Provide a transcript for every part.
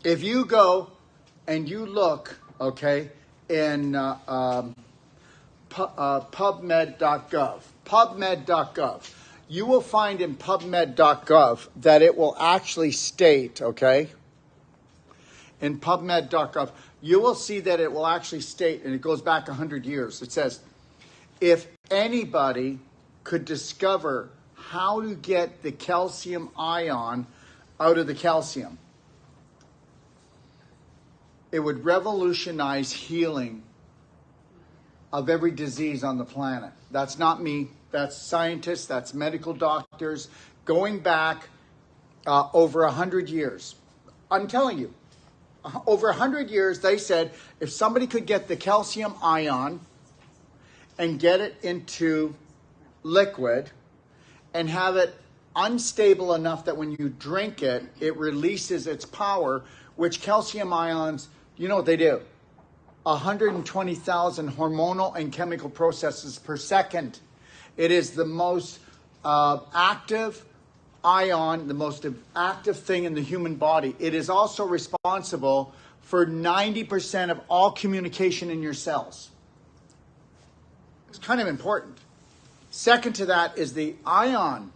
if you go and you look, okay, in PubMed.gov, you will find in PubMed.gov that it will actually state, okay, in PubMed.gov, you will see that it will actually state, and it goes back 100 years, it says, if anybody could discover how to get the calcium ion out of the calcium, it would revolutionize healing of every disease on the planet. That's not me. That's scientists. That's medical doctors going back over 100 years. I'm telling you, over 100 years, they said if somebody could get the calcium ion and get it into liquid and have it unstable enough that when you drink it, it releases its power, which calcium ions, you know what they do? 120,000 hormonal and chemical processes per second. It is the most active ion, the most active thing in the human body. It is also responsible for 90% of all communication in your cells. It's kind of important. Second to that is the ion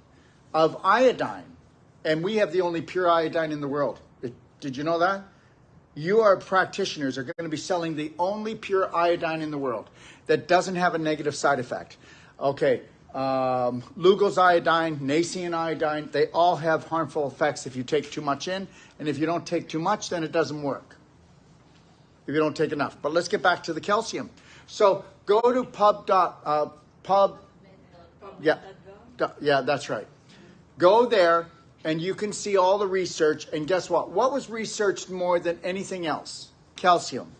of iodine. And we have the only pure iodine in the world. Did you know that? You are practitioners are going to be selling the only pure iodine in the world that doesn't have a negative side effect. Okay, Lugol's iodine, Nacean iodine, they all have harmful effects if you take too much in. And if you don't take too much, then it doesn't work. If you don't take enough. But let's get back to the calcium. So go to yeah, that's right. Go there and you can see all the research. And guess what? What was researched more than anything else? Calcium.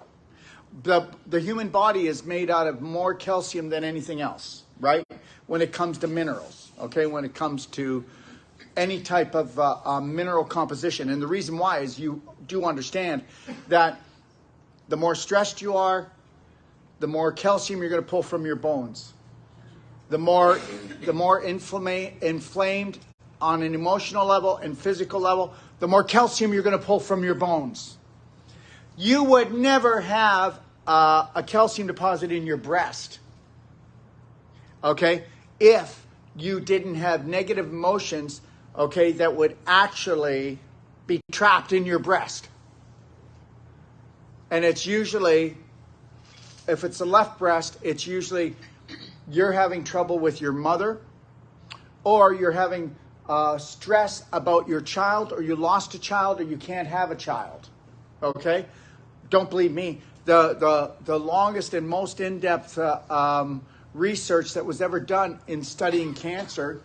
The human body is made out of more calcium than anything else, right? When it comes to minerals, okay? When it comes to any type of mineral composition. And the reason why is you do understand that the more stressed you are, the more calcium you're going to pull from your bones. The more inflamed on an emotional level and physical level, the more calcium you're going to pull from your bones. You would never have a calcium deposit in your breast, okay, if you didn't have negative emotions, okay, that would actually be trapped in your breast. And it's usually, if it's the left breast, it's usually you're having trouble with your mother, or you're having stress about your child, or you lost a child, or you can't have a child. Okay? Don't believe me. The longest and most in-depth research that was ever done in studying cancer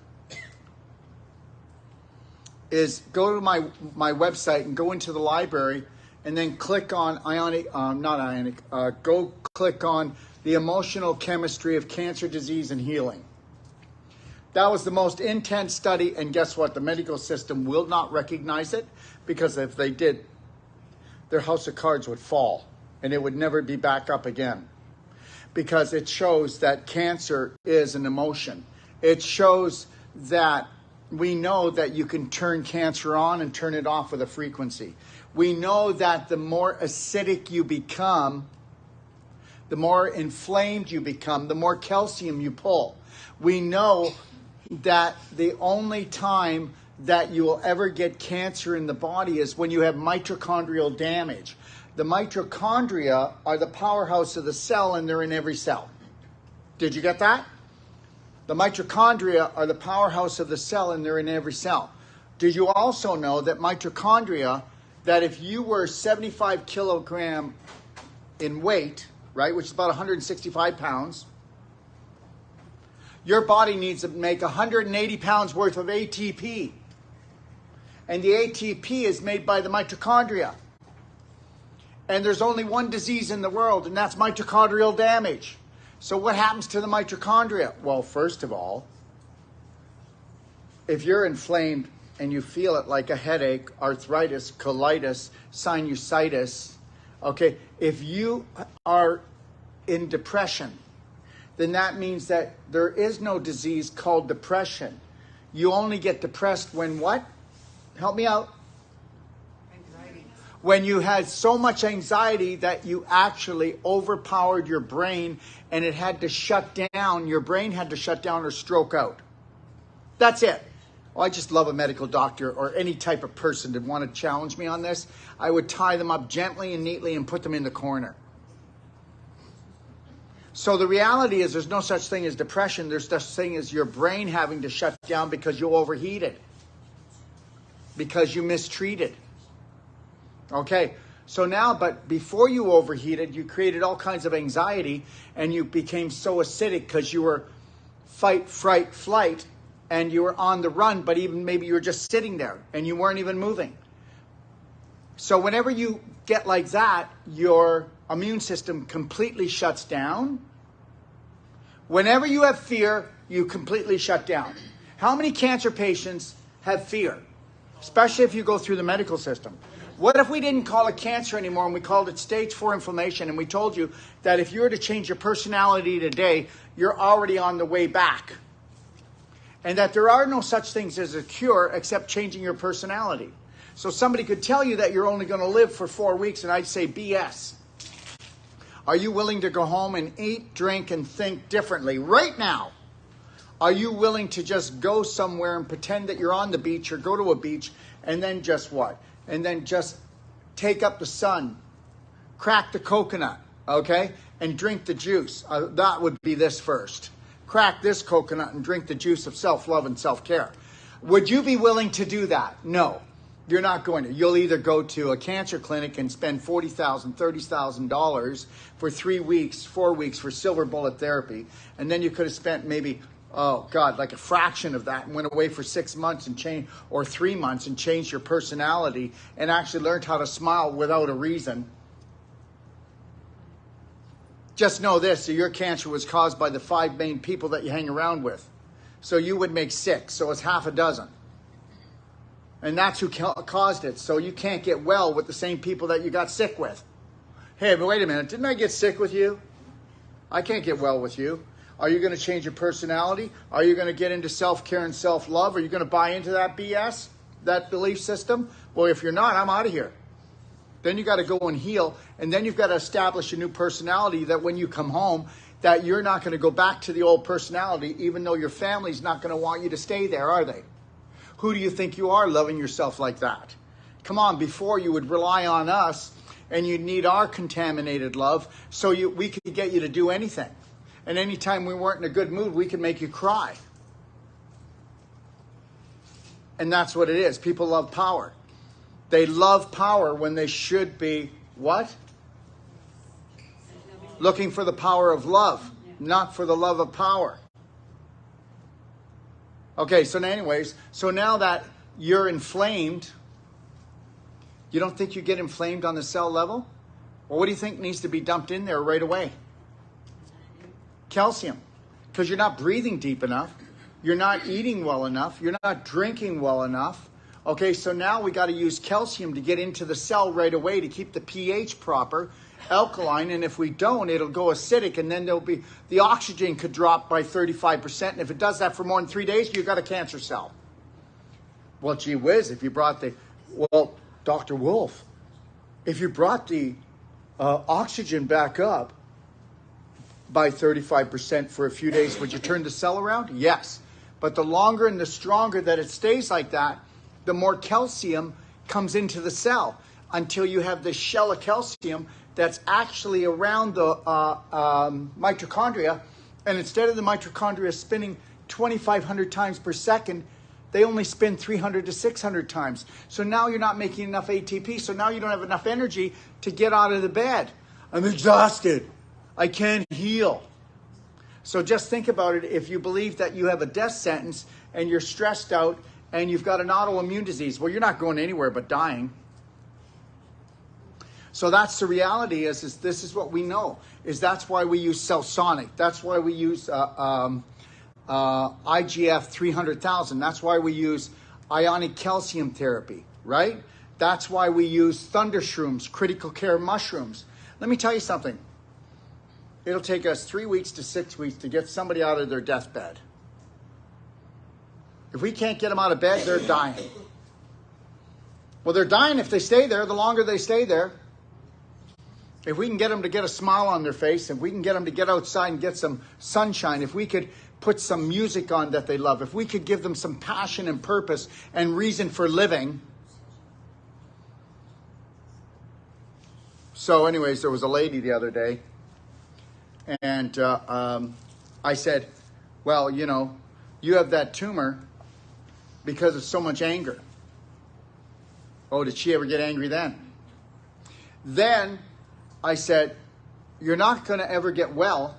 is go to my website and go into the library and then click on go click on the emotional chemistry of cancer, disease, and healing. That was the most intense study, and guess what? The medical system will not recognize it, because if they did, their house of cards would fall and it would never be back up again. Because it shows that cancer is an emotion. It shows that we know that you can turn cancer on and turn it off with a frequency. We know that the more acidic you become, the more inflamed you become, the more calcium you pull. We know that the only time that you will ever get cancer in the body is when you have mitochondrial damage. The mitochondria are the powerhouse of the cell, and they're in every cell. Did you get that? The mitochondria are the powerhouse of the cell, and they're in every cell. Did you also know that mitochondria, that if you were 75 kilogram in weight, right, which is about 165 pounds, your body needs to make 180 pounds worth of ATP. And the ATP is made by the mitochondria. And there's only one disease in the world, and that's mitochondrial damage. So what happens to the mitochondria? Well, first of all, if you're inflamed and you feel it like a headache, arthritis, colitis, sinusitis, okay, if you are in depression, then that means that there is no disease called depression. You only get depressed when what? Help me out. When you had so much anxiety that you actually overpowered your brain and it had to shut down, your brain had to shut down or stroke out. That's it. Well, I just love a medical doctor or any type of person that want to challenge me on this. I would tie them up gently and neatly and put them in the corner. So the reality is there's no such thing as depression. There's such thing as your brain having to shut down because you overheated, because you mistreated. Okay, so now, but before you overheated, you created all kinds of anxiety and you became so acidic because you were fight, fright, flight, and you were on the run, but even maybe you were just sitting there and you weren't even moving. So whenever you get like that, your immune system completely shuts down. Whenever you have fear, you completely shut down. How many cancer patients have fear? Especially if you go through the medical system. What if we didn't call it cancer anymore and we called it stage 4 inflammation, and we told you that if you were to change your personality today, you're already on the way back. And that there are no such things as a cure except changing your personality. So somebody could tell you that you're only going to live for 4 weeks, and I'd say BS. Are you willing to go home and eat, drink, and think differently right now? Are you willing to just go somewhere and pretend that you're on the beach or go to a beach and then just what? And then just take up the sun, crack the coconut, okay? And drink the juice. That would be this first. Crack this coconut and drink the juice of self-love and self-care. Would you be willing to do that? No, you're not going to. You'll either go to a cancer clinic and spend $40,000, $30,000 for 3 weeks, 4 weeks for silver bullet therapy. And then you could have spent maybe, oh God, like a fraction of that and went away for 6 months and changed, or 3 months and changed your personality and actually learned how to smile without a reason. Just know this, so your cancer was caused by the 5 main people that you hang around with. So you would make 6, so it's half a dozen. And that's who caused it. So you can't get well with the same people that you got sick with. Hey, but wait a minute, didn't I get sick with you? I can't get well with you. Are you going to change your personality? Are you going to get into self-care and self-love? Are you going to buy into that BS, that belief system? Well, if you're not, I'm out of here. Then you got to go and heal, and then you've got to establish a new personality that when you come home, that you're not going to go back to the old personality, even though your family's not going to want you to stay there, are they? Who do you think you are loving yourself like that? Come on, before you would rely on us, and you'd need our contaminated love, so we could get you to do anything. And anytime we weren't in a good mood, we could make you cry. And that's what it is. People love power. They love power when they should be, what? Looking for the power of love, not for the love of power. Okay, so anyways, so now that you're inflamed, you don't think you get inflamed on the cell level? Well, what do you think needs to be dumped in there right away? Calcium, because you're not breathing deep enough. You're not eating well enough. You're not drinking well enough. Okay, so now we got to use calcium to get into the cell right away to keep the pH proper, alkaline, and if we don't, it'll go acidic, and then there'll be, the oxygen could drop by 35%, and if it does that for more than 3 days, you've got a cancer cell. Well, gee whiz, if you brought the, well, Dr. Wolfe, if you brought the oxygen back up by 35% for a few days, would you turn the cell around? Yes. But the longer and the stronger that it stays like that, the more calcium comes into the cell until you have this shell of calcium that's actually around the mitochondria. And instead of the mitochondria spinning 2,500 times per second, they only spin 300 to 600 times. So now you're not making enough ATP. So now you don't have enough energy to get out of the bed. I'm exhausted. I can't heal. So just think about it. If you believe that you have a death sentence and you're stressed out and you've got an autoimmune disease, well, you're not going anywhere but dying. So that's the reality is this is what we know, is that's why we use Cellsonic. That's why we use IGF 300,000. That's why we use ionic calcium therapy, right? That's why we use thunder shrooms, critical care mushrooms. Let me tell you something. It'll take us 3 weeks to 6 weeks to get somebody out of their deathbed. If we can't get them out of bed, they're dying. Well, they're dying if they stay there. The longer they stay there. If we can get them to get a smile on their face, if we can get them to get outside and get some sunshine, if we could put some music on that they love, if we could give them some passion and purpose and reason for living. So anyways, there was a lady the other day, and I said, well, you know, you have that tumor because of so much anger. Oh, did she ever get angry then? Then I said, you're not going to ever get well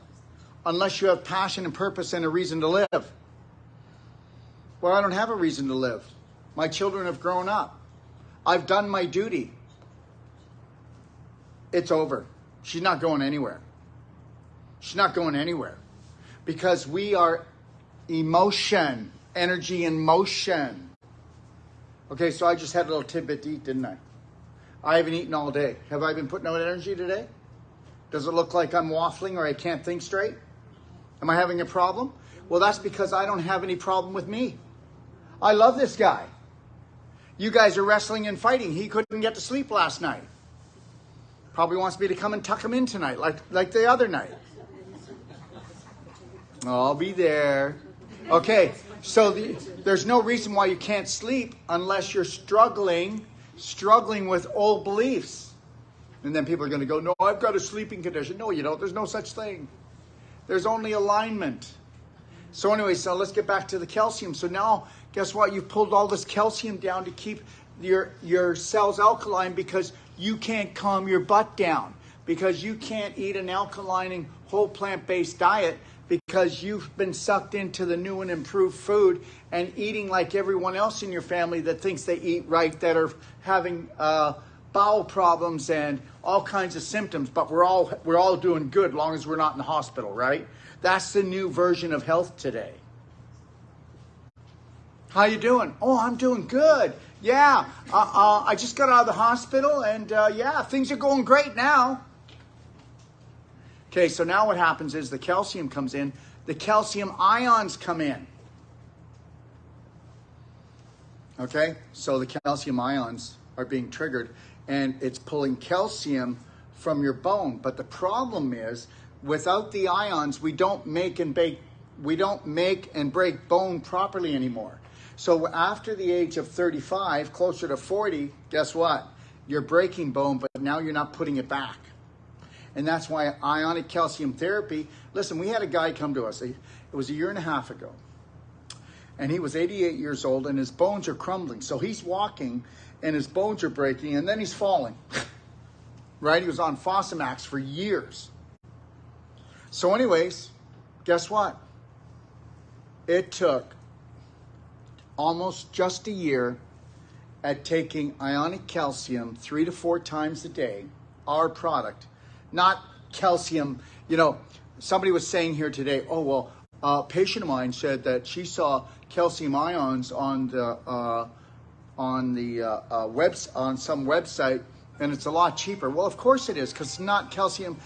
unless you have passion and purpose and a reason to live. Well, I don't have a reason to live. My children have grown up. I've done my duty. It's over. She's not going anywhere. She's not going anywhere. Because we are emotion, energy in motion. Okay, so I just had a little tidbit to eat, didn't I? I haven't eaten all day. Have I been putting out energy today? Does it look like I'm waffling or I can't think straight? Am I having a problem? Well, that's because I don't have any problem with me. I love this guy. You guys are wrestling and fighting. He couldn't get to sleep last night. Probably wants me to come and tuck him in tonight, like the other night. I'll be there. Okay, so there's no reason why you can't sleep unless you're struggling with old beliefs. And then people are going to go, no, I've got a sleeping condition. No, you don't. There's no such thing. There's only alignment. So anyway, so let's get back to the calcium. So now, guess what? You've pulled all this calcium down to keep your cells alkaline because you can't calm your butt down, because you can't eat an alkalining whole plant-based diet because you've been sucked into the new and improved food and eating like everyone else in your family that thinks they eat right, that are having bowel problems and all kinds of symptoms, but we're all doing good as long as we're not in the hospital, right? That's the new version of health today. How you doing? Oh, I'm doing good. Yeah, I just got out of the hospital and yeah, things are going great now. Okay, so now what happens is the calcium comes in, the calcium ions come in. Okay, so the calcium ions are being triggered and it's pulling calcium from your bone. But the problem is, without the ions, we don't make and break bone properly anymore. So after the age of 35, closer to 40, guess what? You're breaking bone, but now you're not putting it back. And that's why ionic calcium therapy, listen, we had a guy come to us, it was a year and a half ago. And he was 88 years old and his bones are crumbling. So he's walking and his bones are breaking and then he's falling. Right? He was on Fosamax for years. So anyways, guess what? It took almost just a year at taking ionic calcium 3 to 4 times a day, our product, not calcium. You know, somebody was saying here today, oh, well, a patient of mine said that she saw calcium ions on some website and it's a lot cheaper. Well, of course it is, because it's not calcium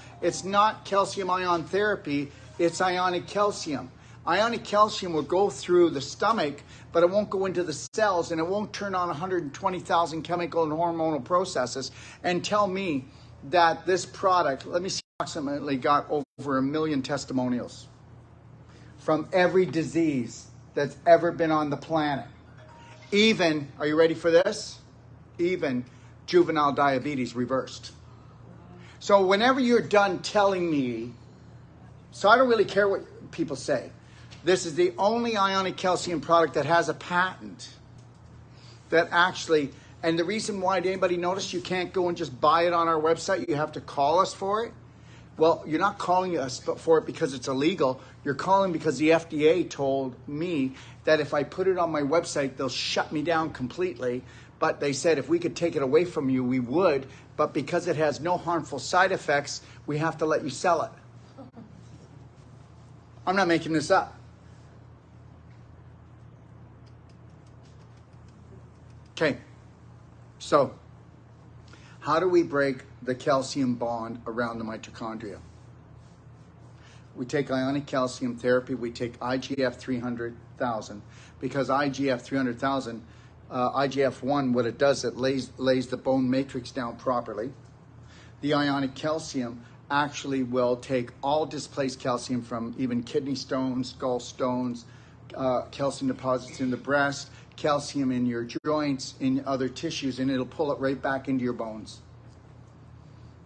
ion therapy, it's ionic calcium. Ionic calcium will go through the stomach, but it won't go into the cells and it won't turn on 120,000 chemical and hormonal processes and tell me that this product, let me see, approximately got over 1 million testimonials from every disease that's ever been on the planet. Even, are you ready for this? Even juvenile diabetes reversed. So whenever you're done telling me, so I don't really care what people say. This is the only ionic calcium product that has a patent that actually, and the reason why, did anybody notice you can't go and just buy it on our website? You have to call us for it. Well, you're not calling us for it because it's illegal. You're calling because the FDA told me that if I put it on my website, they'll shut me down completely. But they said if we could take it away from you, we would. But because it has no harmful side effects, we have to let you sell it. I'm not making this up. Okay, so how do we break the calcium bond around the mitochondria? We take ionic calcium therapy, we take IGF 300,000, because IGF 300,000 IGF-1, what it does, it lays the bone matrix down properly. The ionic calcium actually will take all displaced calcium from even kidney stones, gallstones, calcium deposits in the breast, calcium in your joints, in other tissues, and it'll pull it right back into your bones.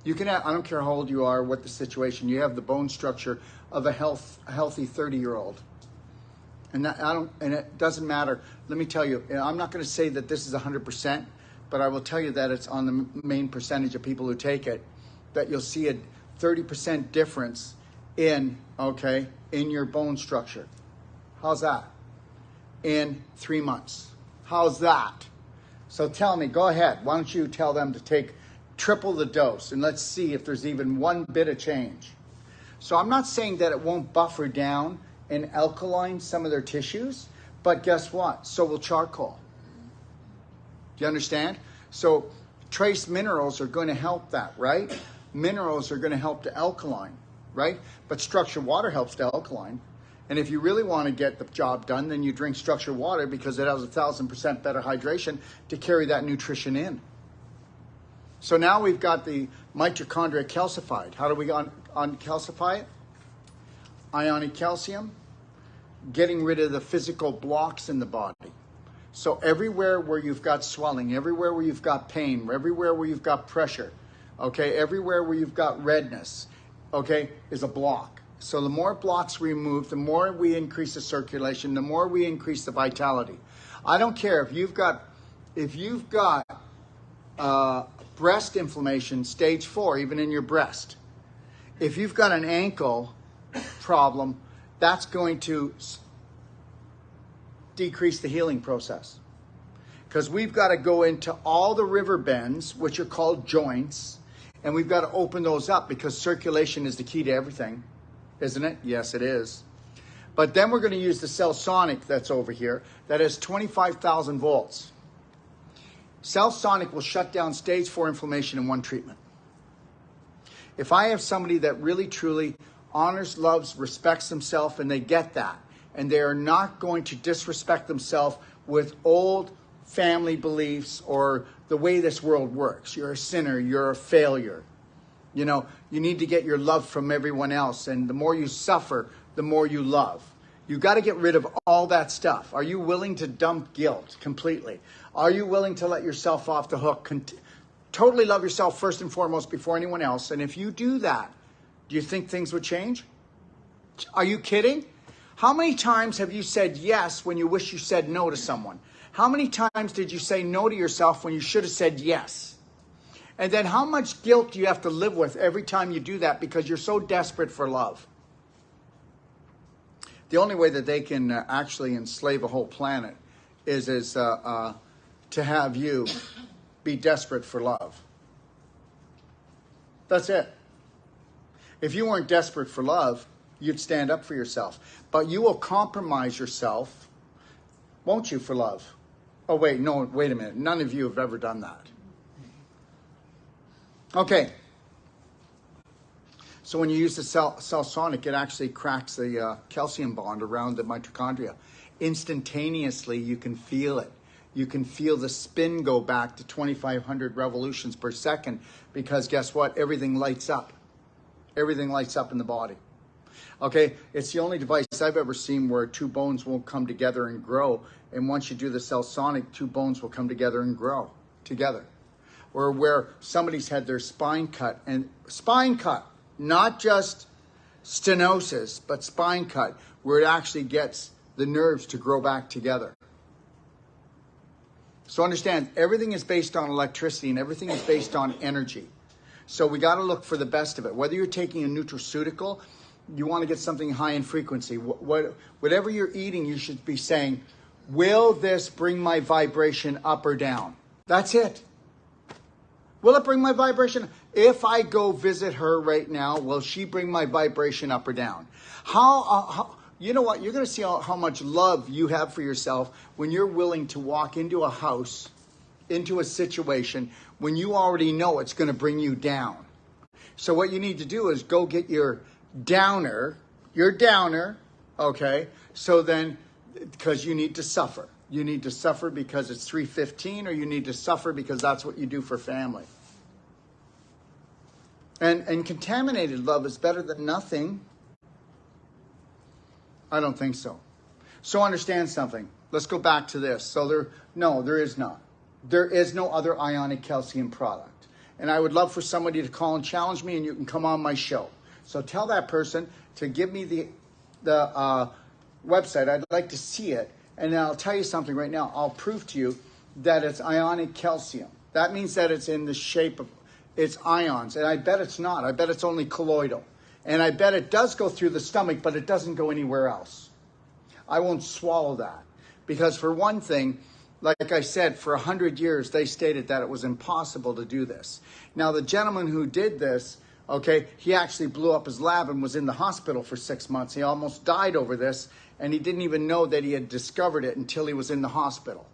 You can have, I don't care how old you are, what the situation, you have the bone structure of a healthy 30-year-old. And it doesn't matter. Let me tell you, I'm not going to say that this is 100%, but I will tell you that it's on the main percentage of people who take it, that you'll see a 30% difference in your bone structure. How's that? In 3 months. How's that? So tell me, go ahead. Why don't you tell them to take triple the dose, and let's see if there's even one bit of change. So I'm not saying that it won't buffer down and alkaline some of their tissues, but guess what? So will charcoal. Do you understand? So trace minerals are going to help that, right? Minerals are going to help to alkaline, right? But structured water helps to alkaline. And if you really want to get the job done, then you drink structured water because it has 1,000% better hydration to carry that nutrition in. So now we've got the mitochondria calcified. How do we uncalcify it? Ionic calcium, getting rid of the physical blocks in the body. So everywhere where you've got swelling, everywhere where you've got pain, everywhere where you've got pressure, everywhere where you've got redness, is a block. So the more blocks we remove, the more we increase the circulation, the more we increase the vitality. I don't care if you've got breast inflammation, stage 4, even in your breast. If you've got an ankle problem, that's going to decrease the healing process. Because we've got to go into all the river bends, which are called joints, and we've got to open those up because circulation is the key to everything. Isn't it? Yes, it is. But then we're going to use the Cell Sonic that's over here that has 25,000 volts. Cell Sonic will shut down stage 4 inflammation in one treatment. If I have somebody that really, truly honors, loves, respects themselves, and they get that, and they are not going to disrespect themselves with old family beliefs or the way this world works. You're a sinner, you're a failure. You need to get your love from everyone else, and the more you suffer, the more you love. You got to get rid of all that stuff. Are you willing to dump guilt completely? Are you willing to let yourself off the hook? Totally love yourself first and foremost before anyone else. And if you do that, do you think things would change? Are you kidding? How many times have you said yes when you wish you said no to someone? How many times did you say no to yourself when you should have said yes? And then how much guilt do you have to live with every time you do that because you're so desperate for love? The only way that they can actually enslave a whole planet is to have you be desperate for love. That's it. If you weren't desperate for love, you'd stand up for yourself. But you will compromise yourself, won't you, for love? Oh, wait a minute. None of you have ever done that. Okay. So when you use the Cell Sonic, it actually cracks the calcium bond around the mitochondria. Instantaneously, you can feel it. You can feel the spin go back to 2,500 revolutions per second because guess what? Everything lights up. Everything lights up in the body. Okay, it's the only device I've ever seen where two bones won't come together and grow. And once you do the Cell Sonic, two bones will come together and grow together. Or where somebody's had their spine cut, not just stenosis, but spine cut, where it actually gets the nerves to grow back together. So understand, everything is based on electricity and everything is based on energy. So we got to look for the best of it. Whether you're taking a nutraceutical, you want to get something high in frequency. Whatever you're eating, you should be saying, will this bring my vibration up or down? That's it. Will it bring my vibration? If I go visit her right now, will she bring my vibration up or down? You know what? You're going to see how much love you have for yourself when you're willing to walk into a house, into a situation, when you already know it's going to bring you down. So what you need to do is go get your downer, okay? So then, because you need to suffer. You need to suffer because it's 3:15, or you need to suffer because that's what you do for family. And contaminated love is better than nothing. I don't think so. So understand something. Let's go back to this. So there is not. There is no other ionic calcium product. And I would love for somebody to call and challenge me, and you can come on my show. So tell that person to give me the website. I'd like to see it. And then I'll tell you something right now. I'll prove to you that it's ionic calcium. That means that it's in the shape of its ions. And I bet it's not. I bet it's only colloidal. And I bet it does go through the stomach, but it doesn't go anywhere else. I won't swallow that. Because for one thing, like I said, for 100 years, they stated that it was impossible to do this. Now, the gentleman who did this, okay, he actually blew up his lab and was in the hospital for 6 months. He almost died over this, and he didn't even know that he had discovered it until he was in the hospital.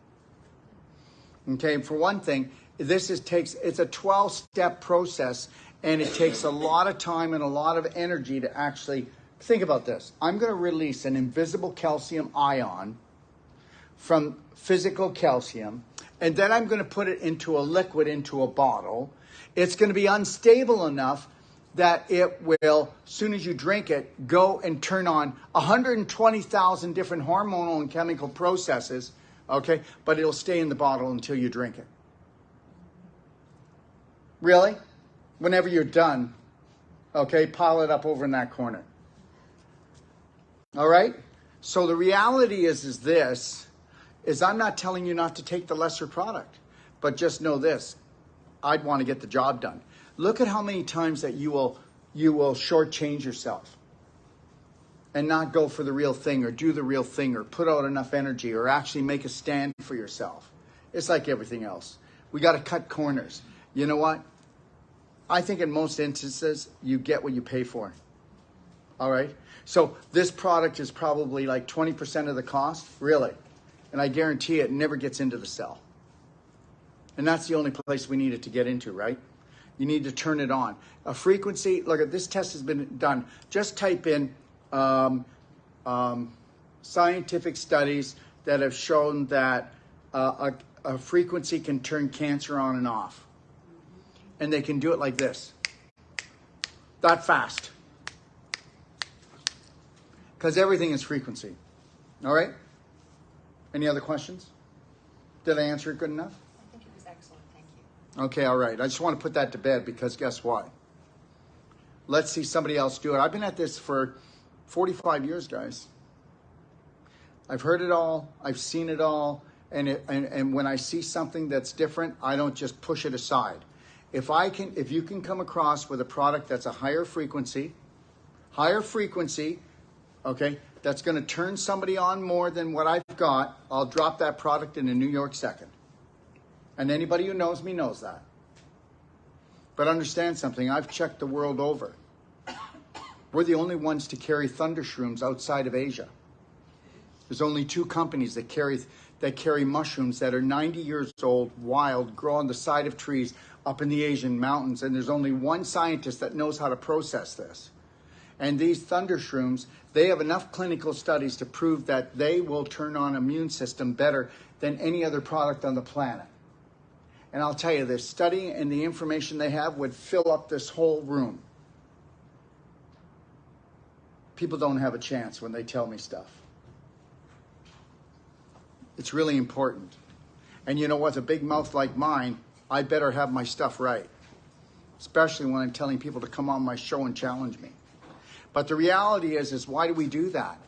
Okay, for one thing, it's a 12-step process, and it takes a lot of time and a lot of energy to actually think about this. I'm going to release an invisible calcium ion from physical calcium, and then I'm going to put it into a liquid, into a bottle. It's going to be unstable enough that it will, as soon as you drink it, go and turn on 120,000 different hormonal and chemical processes, okay? But it'll stay in the bottle until you drink it. Really? Whenever you're done, okay, pile it up over in that corner. All right? So the reality is this, is I'm not telling you not to take the lesser product, but just know this, I'd want to get the job done. Look at how many times that you will shortchange yourself and not go for the real thing, or do the real thing, or put out enough energy, or actually make a stand for yourself. It's like everything else. We got to cut corners. You know what? I think in most instances, you get what you pay for. All right? So this product is probably like 20% of the cost, really. And I guarantee it never gets into the cell. And that's the only place we need it to get into, right? You need to turn it on. A frequency, look, this test has been done. Just type in scientific studies that have shown that a frequency can turn cancer on and off. And they can do it like this. That fast. Because everything is frequency. All right? Any other questions? Did I answer it good enough? I think it was excellent. Thank you. Okay, all right. I just want to put that to bed, because guess what? Let's see somebody else do it. I've been at this for 45 years, guys. I've heard it all. I've seen it all. And when I see something that's different, I don't just push it aside. If you can come across with a product that's a higher frequency, okay, that's going to turn somebody on more than what I've got, I'll drop that product in a New York second. And anybody who knows me knows that. But understand something, I've checked the world over. We're the only ones to carry thunder shrooms outside of Asia. There's only 2 companies that carry mushrooms that are 90 years old, wild, grow on the side of trees up in the Asian mountains. And there's only one scientist that knows how to process this. And these thunder shrooms, they have enough clinical studies to prove that they will turn on immune system better than any other product on the planet. And I'll tell you, this study and the information they have would fill up this whole room. People don't have a chance when they tell me stuff. It's really important. And you know what? A big mouth like mine, I better have my stuff right. Especially when I'm telling people to come on my show and challenge me. But the reality is why do we do that?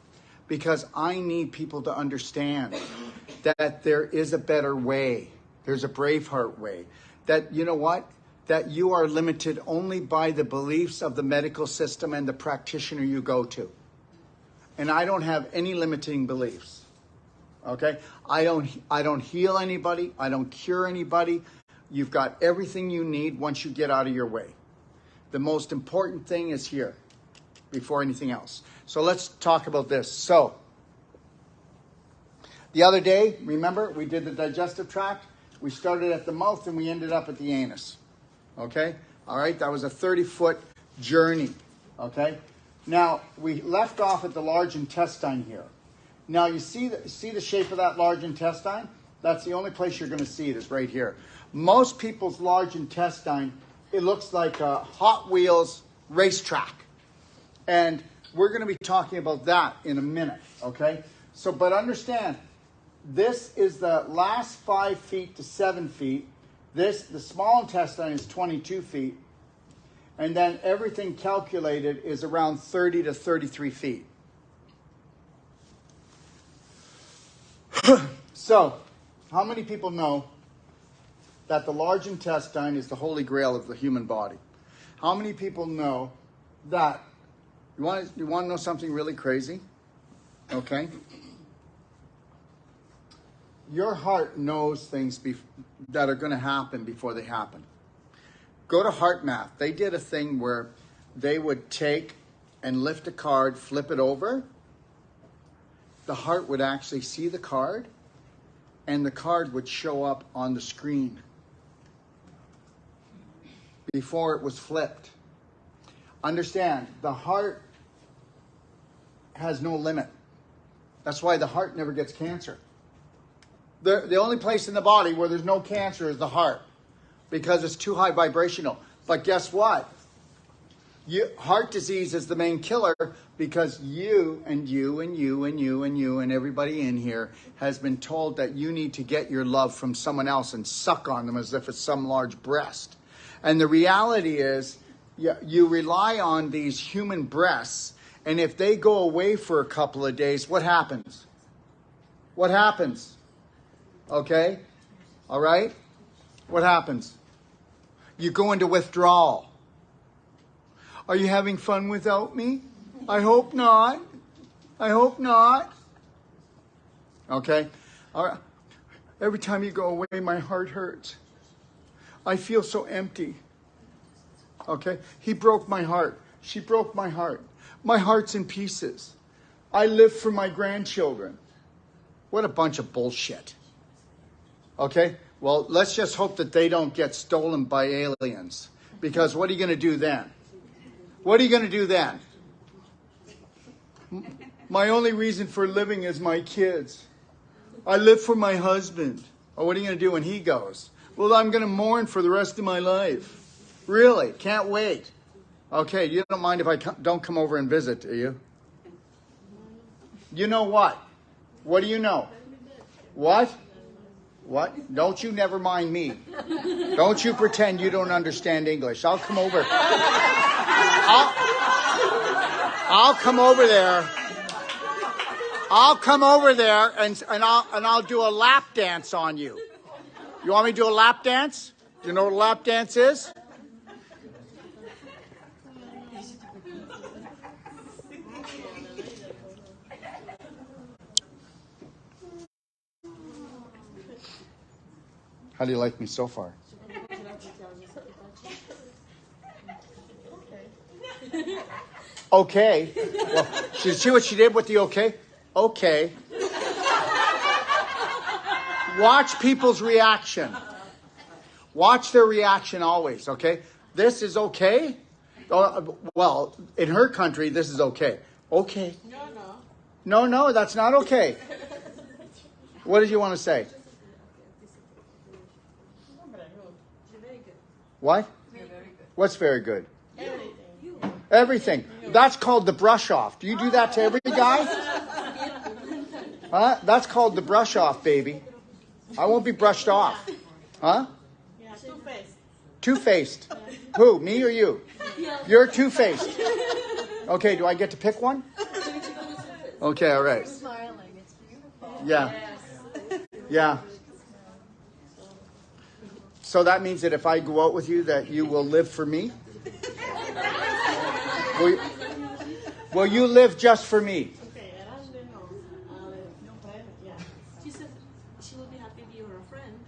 Because I need people to understand that there is a better way. There's a Braveheart way. That, you know what? That you are limited only by the beliefs of the medical system and the practitioner you go to. And I don't have any limiting beliefs. Okay? I don't heal anybody. I don't cure anybody. You've got everything you need once you get out of your way. The most important thing is here before anything else. So let's talk about this. So, the other day, remember, we did the digestive tract. We started at the mouth and we ended up at the anus. Okay? All right? That was a 30-foot journey. Okay? Now, we left off at the large intestine here. Now you see the shape of that large intestine? That's the only place you're going to see it is right here. Most people's large intestine, it looks like a Hot Wheels racetrack. And we're going to be talking about that in a minute, okay? So, but understand, this is the last 5 feet to 7 feet. The small intestine is 22 feet. And then everything calculated is around 30 to 33 feet. So, how many people know that the large intestine is the holy grail of the human body? How many people know that? You want to know something really crazy? Okay. Your heart knows things that are going to happen before they happen. Go to Heart Math. They did a thing where they would take and lift a card, flip it over. The heart would actually see the card, and the card would show up on the screen before it was flipped. Understand, the heart has no limit. That's why the heart never gets cancer. The only place in the body where there's no cancer is the heart, because it's too high vibrational. But guess what? Heart disease is the main killer because you and everybody in here has been told that you need to get your love from someone else and suck on them as if it's some large breast. And the reality is you rely on these human breasts, and if they go away for a couple of days, what happens? What happens? Okay? All right? What happens? You go into withdrawal. Are you having fun without me? I hope not. I hope not. Okay? All right. Every time you go away, my heart hurts. I feel so empty. Okay? He broke my heart. She broke my heart. My heart's in pieces. I live for my grandchildren. What a bunch of bullshit. Okay? Well, let's just hope that they don't get stolen by aliens. Because what are you going to do then? What are you going to do then? My only reason for living is my kids. I live for my husband. Oh, what are you going to do when he goes? Well, I'm going to mourn for the rest of my life. Really? Can't wait. Okay, you don't mind if I don't come over and visit, do you? You know what? What do you know? What? What? Don't you never mind me. Don't you pretend you don't understand English. I'll come over. I'll come over there. I'll come over there and I'll do a lap dance on you. You want me to do a lap dance? Do you know what a lap dance is? How do you like me so far? Okay. Well, did you see what she did with the okay? Okay. Watch people's reaction. Watch their reaction always, okay? This is okay? Well, in her country, this is okay. Okay. No, that's not okay. What did you want to say? What? What's very good? Everything. That's called the brush off. Do you do that to every guy? Huh? That's called the brush off, baby. I won't be brushed off. Huh? Yeah, two-faced. Two-faced. Who? Me or you? You're two-faced. Okay, do I get to pick one? Okay, all right. Smiling, it's beautiful. Yeah. Yeah. So that means that if I go out with you, that you will live for me? Will you live just for me? She said she would be happy if you were a friend.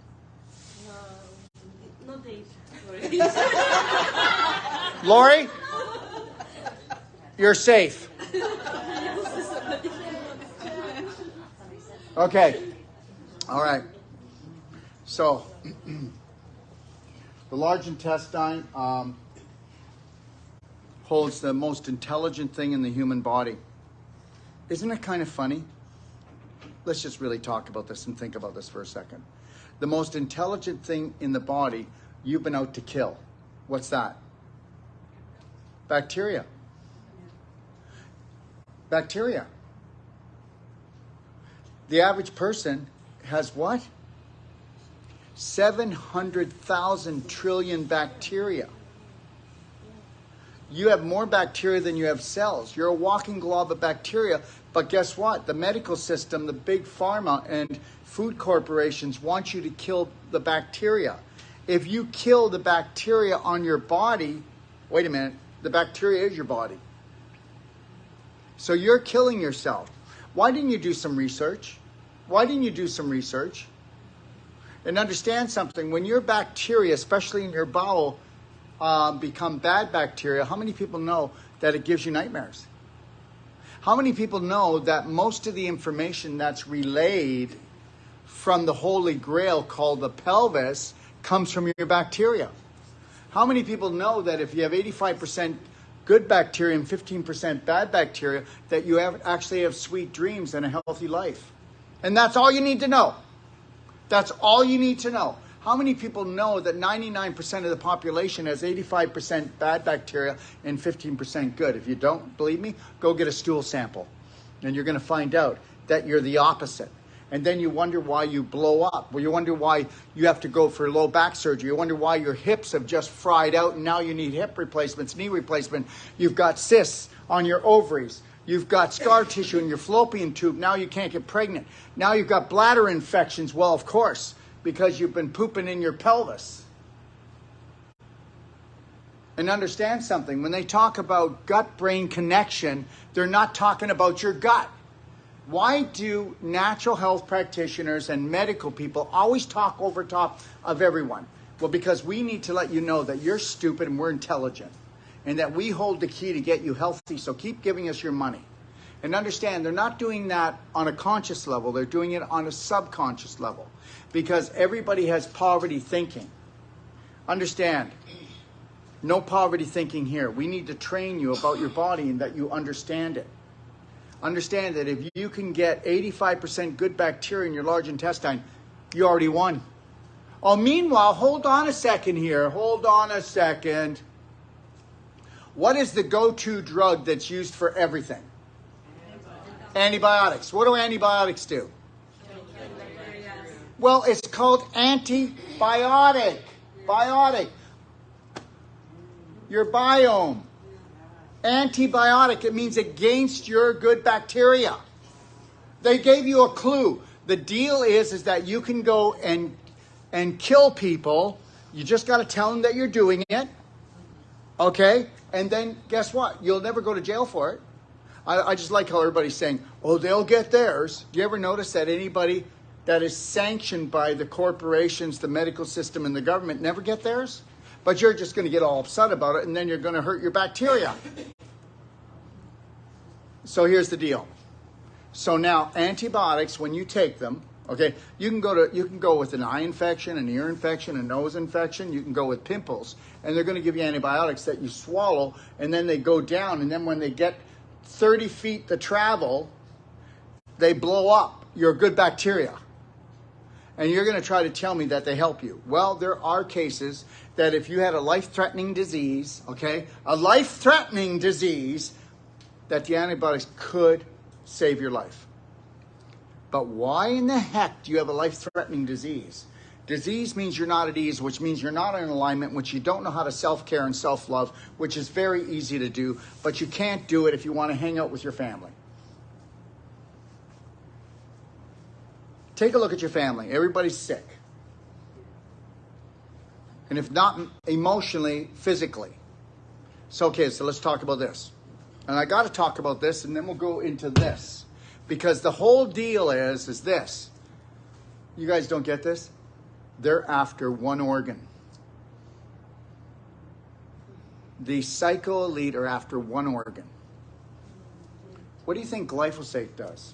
No date. Lori, you're safe. Okay. All right. So, the large intestine holds the most intelligent thing in the human body. Isn't it kind of funny? let's just really talk about this and think about this for a second. The most intelligent thing in the body you've been out to kill. What's that? Bacteria. Bacteria. The average person has what? 700,000 trillion bacteria. You have more bacteria than you have cells. You're a walking glob of bacteria. But guess what? The medical system, the big pharma and food corporations want you to kill the bacteria. If you kill the bacteria on your body, wait a minute, the bacteria is your body. So you're killing yourself. Why didn't you do some research? Why didn't you do some research? And understand something, when your bacteria, especially in your bowel, become bad bacteria, how many people know that it gives you nightmares? How many people know that most of the information that's relayed from the Holy Grail called the pelvis comes from your bacteria? How many people know that if you have 85% good bacteria and 15% bad bacteria, that you actually have sweet dreams and a healthy life? And that's all you need to know. That's all you need to know. How many people know that 99% of the population has 85% bad bacteria and 15% good? If you don't believe me, go get a stool sample. And you're going to find out that you're the opposite. And then you wonder why you blow up. Well, you wonder why you have to go for low back surgery. You wonder why your hips have just fried out and now you need hip replacements, knee replacement. You've got cysts on your ovaries. You've got scar tissue in your fallopian tube. Now you can't get pregnant. Now you've got bladder infections. Well, of course, because you've been pooping in your pelvis. And understand something. When they talk about gut-brain connection, they're not talking about your gut. Why do natural health practitioners and medical people always talk over top of everyone? Well, because we need to let you know that you're stupid and we're intelligent. And that we hold the key to get you healthy. So keep giving us your money. And understand, they're not doing that on a conscious level. They're doing it on a subconscious level. Because everybody has poverty thinking. Understand, no poverty thinking here. We need to train you about your body and that you understand it. Understand that if you can get 85% good bacteria in your large intestine, you already won. Oh, meanwhile, hold on a second here. Hold on a second. What is the go-to drug that's used for everything? Antibiotics. What do antibiotics do? Well, it's called antibiotic. Biotic. Your biome. Antibiotic. It means against your good bacteria. They gave you a clue. The deal is that you can go and kill people. You just got to tell them that you're doing it. Okay? And then guess what? You'll never go to jail for it. I just like how everybody's saying, oh, they'll get theirs. Do you ever notice that anybody that is sanctioned by the corporations, the medical system, and the government never get theirs? But you're just going to get all upset about it, and then you're going to hurt your bacteria. So here's the deal. So now antibiotics, when you take them, okay, you can go with an eye infection, an ear infection, a nose infection. You can go with pimples, and they're going to give you antibiotics that you swallow, and then they go down, and then when they get 30 feet to travel, they blow up your good bacteria. And you're going to try to tell me that they help you. Well, there are cases that if you had a life-threatening disease, okay, a life-threatening disease, that the antibiotics could save your life. But why in the heck do you have a life-threatening disease? Disease means you're not at ease, which means you're not in alignment, which you don't know how to self-care and self-love, which is very easy to do, but you can't do it if you want to hang out with your family. Take a look at your family. Everybody's sick. And if not emotionally, physically. So, okay, so let's talk about this. And I got to talk about this, and then we'll go into this. Because the whole deal is this. You guys don't get this? They're after one organ. The psycho elite are after one organ. What do you think glyphosate does?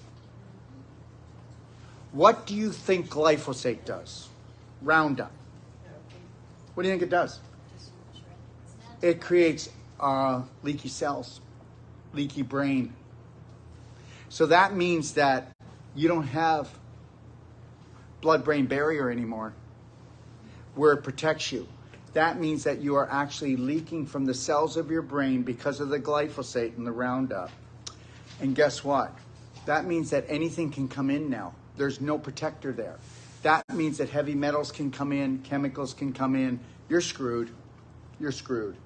What do you think glyphosate does? Roundup. What do you think it does? It creates leaky cells, leaky brain. So that means that you don't have blood-brain barrier anymore where it protects you. That means that you are actually leaking from the cells of your brain because of the glyphosate and the Roundup. And guess what? That means that anything can come in now. There's no protector there. That means that heavy metals can come in, chemicals can come in. You're screwed. You're screwed.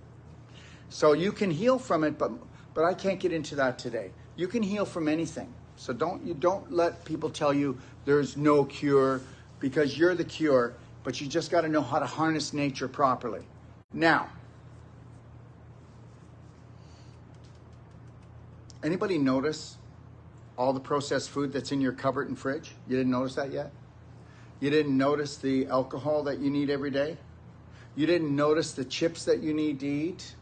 So you can heal from it, but I can't get into that today. You can heal from anything. So don't let people tell you there's no cure, because you're the cure, but you just got to know how to harness nature properly. Now, anybody notice all the processed food that's in your cupboard and fridge? You didn't notice that yet? You didn't notice the alcohol that you need every day? You didn't notice the chips that you need to eat?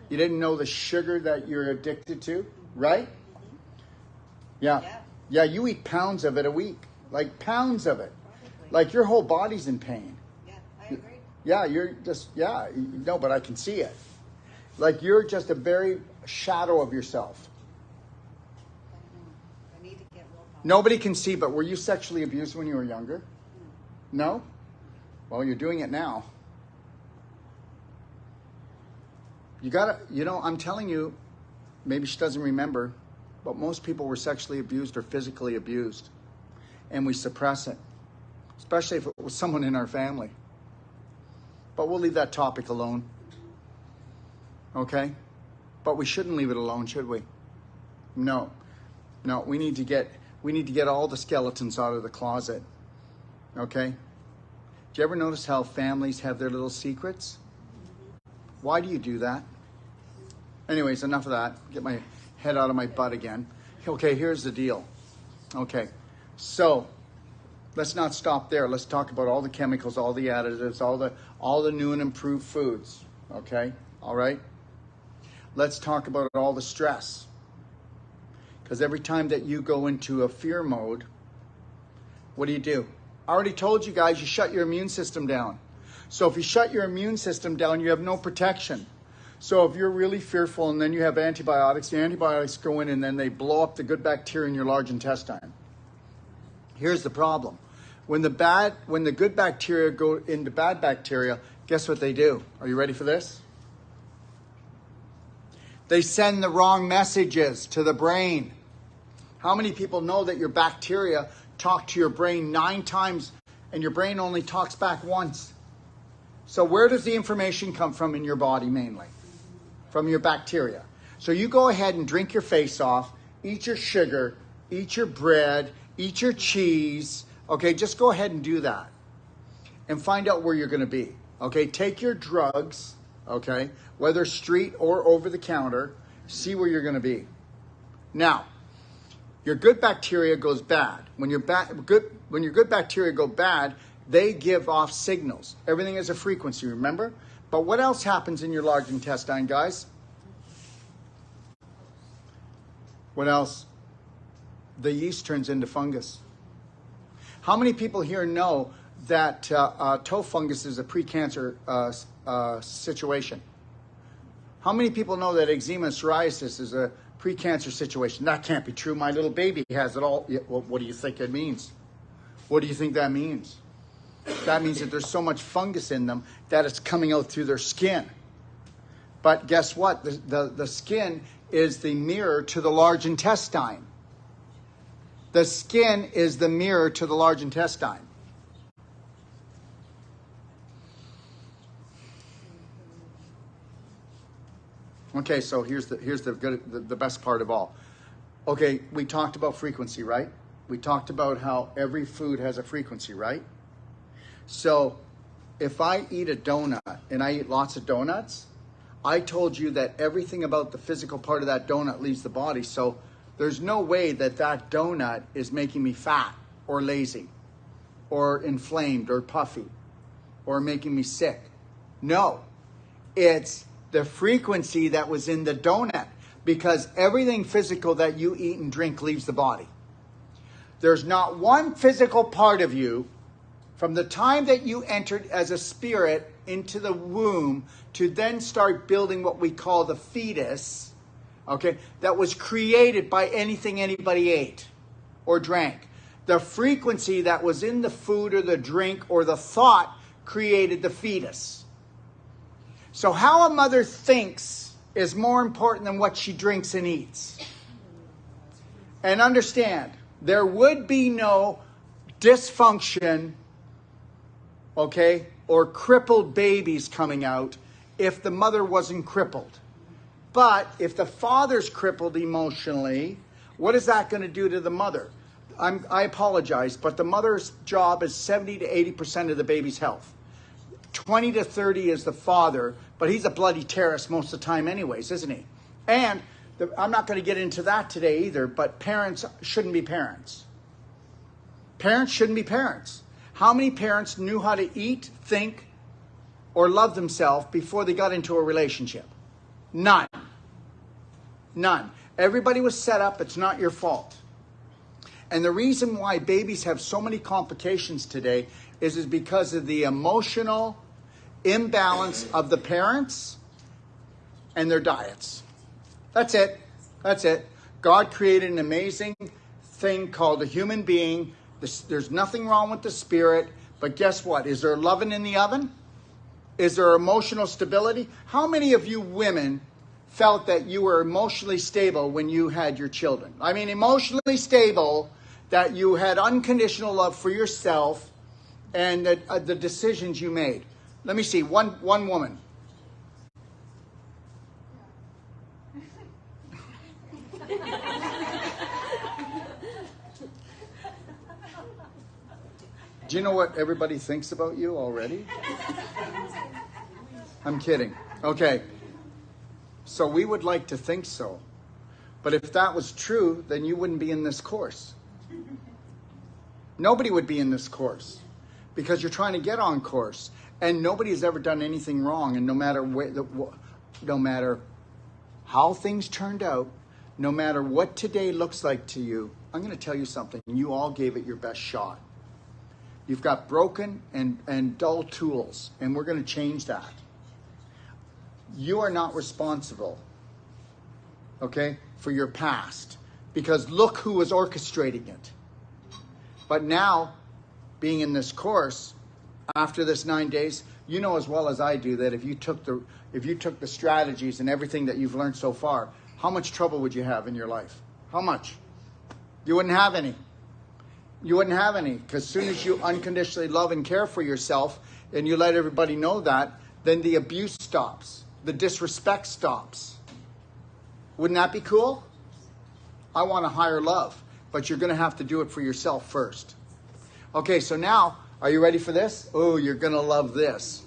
You didn't know the sugar that you're addicted to, right? Yeah. Yeah, you eat pounds of it a week. Like pounds of it. Probably. Like your whole body's in pain. Yeah, I agree. Yeah, you're just, no, but I can see it. Like you're just a very shadow of yourself. I need to get willpower. Nobody can see, but were you sexually abused when you were younger? No? Well, you're doing it now. You gotta, I'm telling you, maybe she doesn't remember, but most people were sexually abused or physically abused. And we suppress it, especially if it was someone in our family. But we'll leave that topic alone. Okay? But we shouldn't leave it alone, should we? No. No, we need to get all the skeletons out of the closet. Okay? Do you ever notice how families have their little secrets? Why do you do that? Anyways, enough of that. Get my head out of my butt again. Okay, here's the deal. Okay, so let's not stop there. Let's talk about all the chemicals, all the additives, all the new and improved foods. Okay, all right? Let's talk about all the stress. Because every time that you go into a fear mode, what do? I already told you guys, you shut your immune system down. So if you shut your immune system down, you have no protection. So if you're really fearful and then you have antibiotics, the antibiotics go in and then they blow up the good bacteria in your large intestine. Here's the problem. When the good bacteria go into bad bacteria, guess what they do? Are you ready for this? They send the wrong messages to the brain. How many people know that your bacteria talk to your brain 9 times and your brain only talks back once? So where does the information come from in your body mainly? From your bacteria. So you go ahead and drink your face off, eat your sugar, eat your bread, eat your cheese. Okay, just go ahead and do that. And find out where you're going to be. Okay, take your drugs, okay, whether street or over the counter, see where you're going to be. Now, your good bacteria goes bad. When your good bacteria go bad, they give off signals. Everything is a frequency, remember? But what else happens in your large intestine, guys? What else? The yeast turns into fungus. How many people here know that toe fungus is a pre-cancer situation? How many people know that eczema and psoriasis is a pre-cancer situation? That can't be true. My little baby has it all. Well, what do you think it means? What do you think that means? That means that there's so much fungus in them that it's coming out through their skin. But guess what? The skin is the mirror to the large intestine. The skin is the mirror to the large intestine. Okay, so here's the best part of all. Okay, we talked about frequency, right? We talked about how every food has a frequency, right? So if I eat a donut and I eat lots of donuts, I told you that everything about the physical part of that donut leaves the body. So there's no way that that donut is making me fat or lazy or inflamed or puffy or making me sick. No, it's the frequency that was in the donut, because everything physical that you eat and drink leaves the body. There's not one physical part of you from the time that you entered as a spirit into the womb to then start building what we call the fetus, okay, that was created by anything anybody ate or drank. The frequency that was in the food or the drink or the thought created the fetus. So how a mother thinks is more important than what she drinks and eats. And understand, there would be no dysfunction, okay, or crippled babies coming out if the mother wasn't crippled. But if the father's crippled emotionally, what is that going to do to the mother? I apologize, but the mother's job is 70 to 80% of the baby's health. 20 to 30 is the father, but he's a bloody terrorist most of the time anyways, isn't he? And I'm not going to get into that today either, but parents shouldn't be parents. Parents shouldn't be parents. How many parents knew how to eat, think, or love themselves before they got into a relationship? None. None. Everybody was set up. It's not your fault. And the reason why babies have so many complications today is because of the emotional imbalance of the parents and their diets. That's it. That's it. God created an amazing thing called a human being. There's nothing wrong with the spirit. But guess what? Is there loving in the oven? Is there emotional stability? How many of you women felt that you were emotionally stable when you had your children? I mean, emotionally stable, that you had unconditional love for yourself and the decisions you made. Let me see. One woman. Do you know what everybody thinks about you already? I'm kidding. Okay. So we would like to think so. But if that was true, then you wouldn't be in this course. Nobody would be in this course because you're trying to get on course. And nobody has ever done anything wrong. And no matter how things turned out, no matter what today looks like to you, I'm going to tell you something. You all gave it your best shot. You've got broken and dull tools, and we're going to change that. You are not responsible, okay, for your past, because look who was orchestrating it. But now, being in this course, after this 9 days, you know as well as I do that if you took the strategies and everything that you've learned so far, how much trouble would you have in your life? How much? You wouldn't have any. You wouldn't have any, because as soon as you unconditionally love and care for yourself and you let everybody know that, then the abuse stops. The disrespect stops. Wouldn't that be cool? I want a higher love, but you're going to have to do it for yourself first. Okay, so now, are you ready for this? Oh, you're going to love this.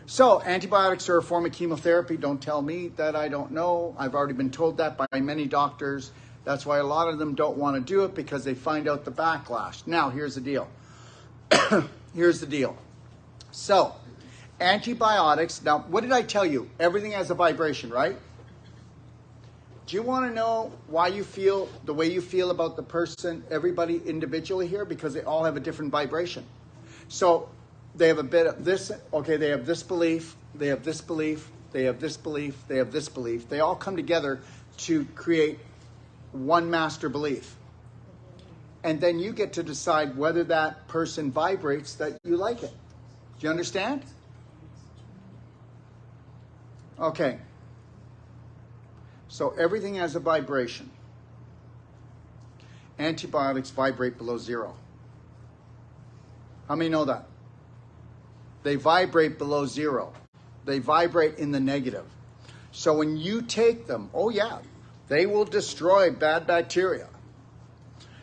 So, antibiotics are a form of chemotherapy. Don't tell me that I don't know. I've already been told that by many doctors. That's why a lot of them don't want to do it, because they find out the backlash. Now, here's the deal. Here's the deal. So, antibiotics. Now, what did I tell you? Everything has a vibration, right? Do you want to know why you feel the way you feel about the person, everybody individually here? Because they all have a different vibration. So, they have a bit of this, okay, they have this belief, they have this belief, they have this belief, they have this belief. They all come together to create one master belief. And then you get to decide whether that person vibrates that you like it. Do you understand? Okay. So everything has a vibration. Antibiotics vibrate below zero. How many know that? They vibrate below zero. They vibrate in the negative. So when you take them, oh yeah, they will destroy bad bacteria.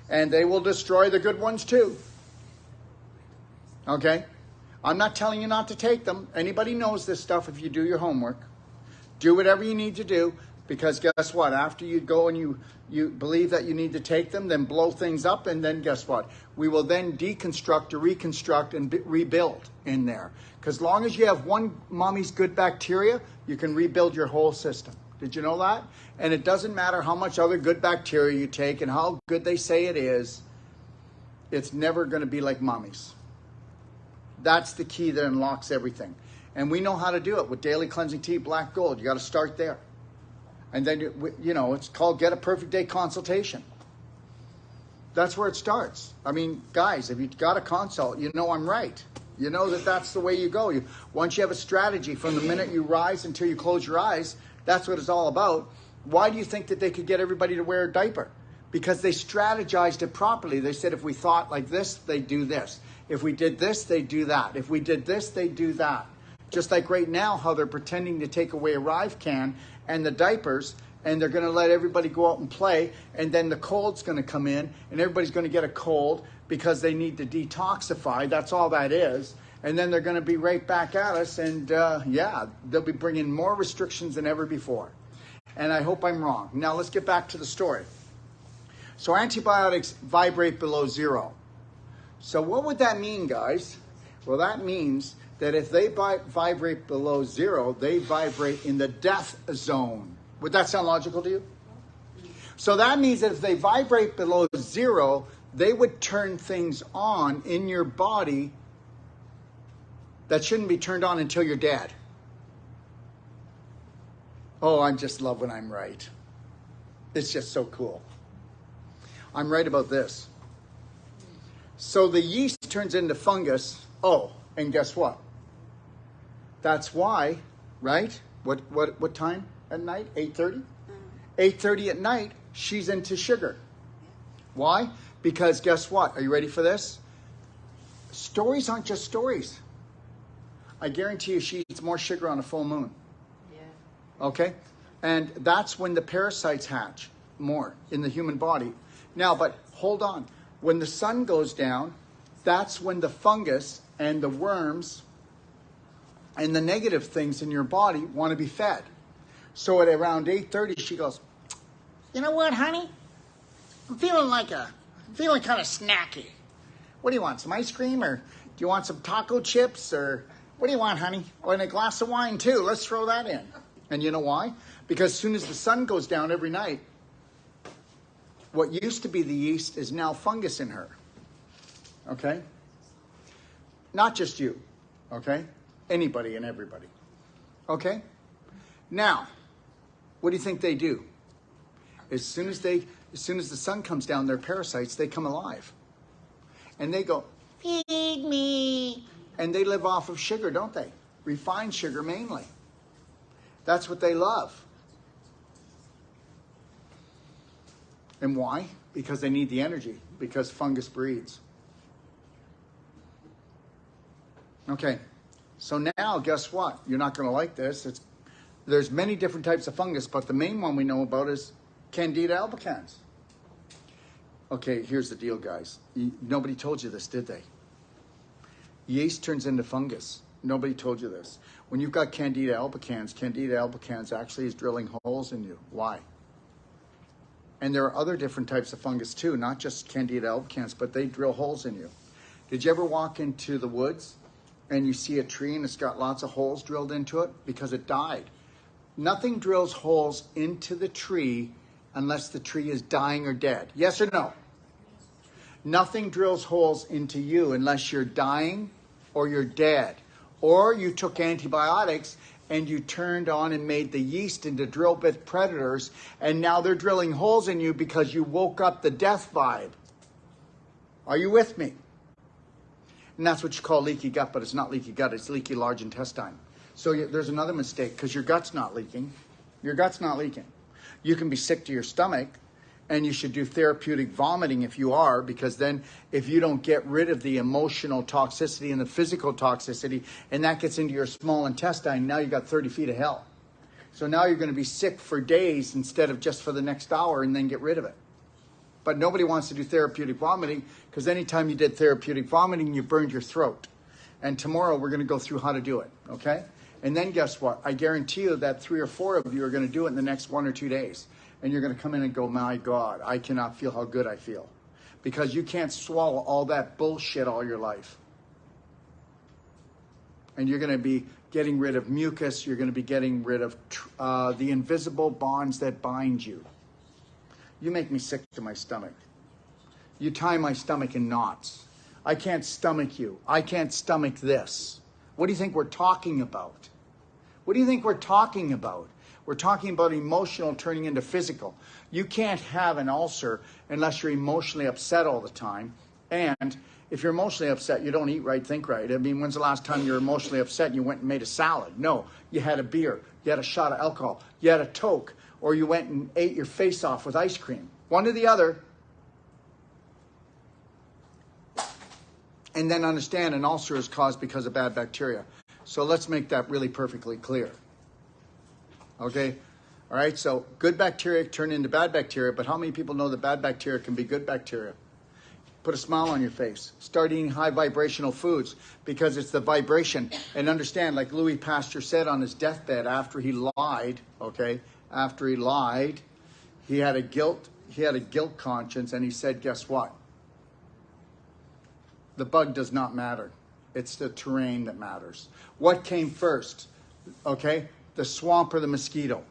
And they will destroy the good ones too. Okay? I'm not telling you not to take them. Anybody knows this stuff if you do your homework. Do whatever you need to do, because guess what? After you go and you believe that you need to take them, then blow things up, and then guess what? We will then deconstruct or reconstruct and rebuild in there. Because as long as you have one mommy's good bacteria, you can rebuild your whole system. Did you know that? And it doesn't matter how much other good bacteria you take and how good they say it is, it's never going to be like mommy's. That's the key that unlocks everything. And we know how to do it with daily cleansing tea, black gold. You got to start there. And then, you know, it's called Get a Perfect Day consultation. That's where it starts. I mean, guys, if you've got a consult, you know I'm right. You know that that's the way you go. Once you have a strategy from the minute you rise until you close your eyes, that's what it's all about. Why do you think that they could get everybody to wear a diaper? Because they strategized it properly. They said if we thought like this, they'd do this. If we did this, they'd do that. If we did this, they'd do that. Just like right now, how they're pretending to take away ArriveCan and the diapers, and they're going to let everybody go out and play, and then the cold's going to come in, and everybody's going to get a cold because they need to detoxify. That's all that is. And then they're going to be right back at us, and yeah, they'll be bringing more restrictions than ever before. And I hope I'm wrong. Now let's get back to the story. So antibiotics vibrate below zero. So what would that mean, guys? Well, that means that if they vibrate below zero, they vibrate in the death zone. Would that sound logical to you? So that means that if they vibrate below zero, they would turn things on in your body that shouldn't be turned on until you're dead. Oh, I just love when I'm right. It's just so cool. I'm right about this. So the yeast turns into fungus. Oh, and guess what? That's why, right? What time at night? 8:30? 8:30 at night, she's into sugar. Why? Because guess what? Are you ready for this? Stories aren't just stories. I guarantee you she eats more sugar on a full moon. Yeah. Okay? And that's when the parasites hatch more in the human body. Now, but hold on. When the sun goes down, that's when the fungus and the worms and the negative things in your body want to be fed. So at around 8:30, she goes, you know what, honey? I'm feeling kind of snacky. What do you want, some ice cream, or do you want some taco chips, or what do you want, honey? Oh, and a glass of wine too. Let's throw that in. And you know why? Because as soon as the sun goes down every night, what used to be the yeast is now fungus in her. Okay? Not just you. Okay? Anybody and everybody. Okay? Now, what do you think they do? As soon as the sun comes down, their parasites, they come alive. And they go, feed me. And they live off of sugar, don't they? Refined sugar mainly. That's what they love. And why? Because they need the energy. Because fungus breeds. Okay. So now, guess what? You're not going to like this. There's many different types of fungus, but the main one we know about is Candida albicans. Okay, here's the deal, guys. Nobody told you this, did they? Yeast turns into fungus. Nobody told you this. When you've got Candida albicans actually is drilling holes in you. Why? And there are other different types of fungus too, not just Candida albicans, but they drill holes in you. Did you ever walk into the woods and you see a tree and it's got lots of holes drilled into it? Because it died. Nothing drills holes into the tree unless the tree is dying or dead. Yes or no? Nothing drills holes into you unless you're dying or you're dead. Or you took antibiotics and you turned on and made the yeast into drill bit predators, and now they're drilling holes in you because you woke up the death vibe. Are you with me? And that's what you call leaky gut, but it's not leaky gut, it's leaky large intestine. So there's another mistake, because your gut's not leaking. Your gut's not leaking. You can be sick to your stomach, and you should do therapeutic vomiting if you are, because then if you don't get rid of the emotional toxicity and the physical toxicity, and that gets into your small intestine, now you got 30 feet of hell. So now you're going to be sick for days instead of just for the next hour and then get rid of it. But nobody wants to do therapeutic vomiting, because anytime you did therapeutic vomiting, you burned your throat. And tomorrow we're going to go through how to do it, okay? And then guess what? I guarantee you that 3 or 4 of you are going to do it in the next 1 or 2 days. And you're going to come in and go, my God, I cannot feel how good I feel. Because you can't swallow all that bullshit all your life. And you're going to be getting rid of mucus. You're going to be getting rid of the invisible bonds that bind you. You make me sick to my stomach. You tie my stomach in knots. I can't stomach you. I can't stomach this. What do you think we're talking about? What do you think we're talking about? We're talking about emotional turning into physical. You can't have an ulcer unless you're emotionally upset all the time. And if you're emotionally upset, you don't eat right, think right. I mean, when's the last time you were emotionally upset and you went and made a salad? No, you had a beer, you had a shot of alcohol, you had a Coke, or you went and ate your face off with ice cream. One or the other. And then understand an ulcer is caused because of bad bacteria. So let's make that really perfectly clear. Okay? All right, so good bacteria turn into bad bacteria, but how many people know that bad bacteria can be good bacteria? Put a smile on your face. Start eating high vibrational foods because it's the vibration. And understand, like Louis Pasteur said on his deathbed after he lied, okay? After he lied, he had a guilt conscience, and he said, guess what? The bug does not matter. It's the terrain that matters. What came first? Okay? The swamp or the mosquito?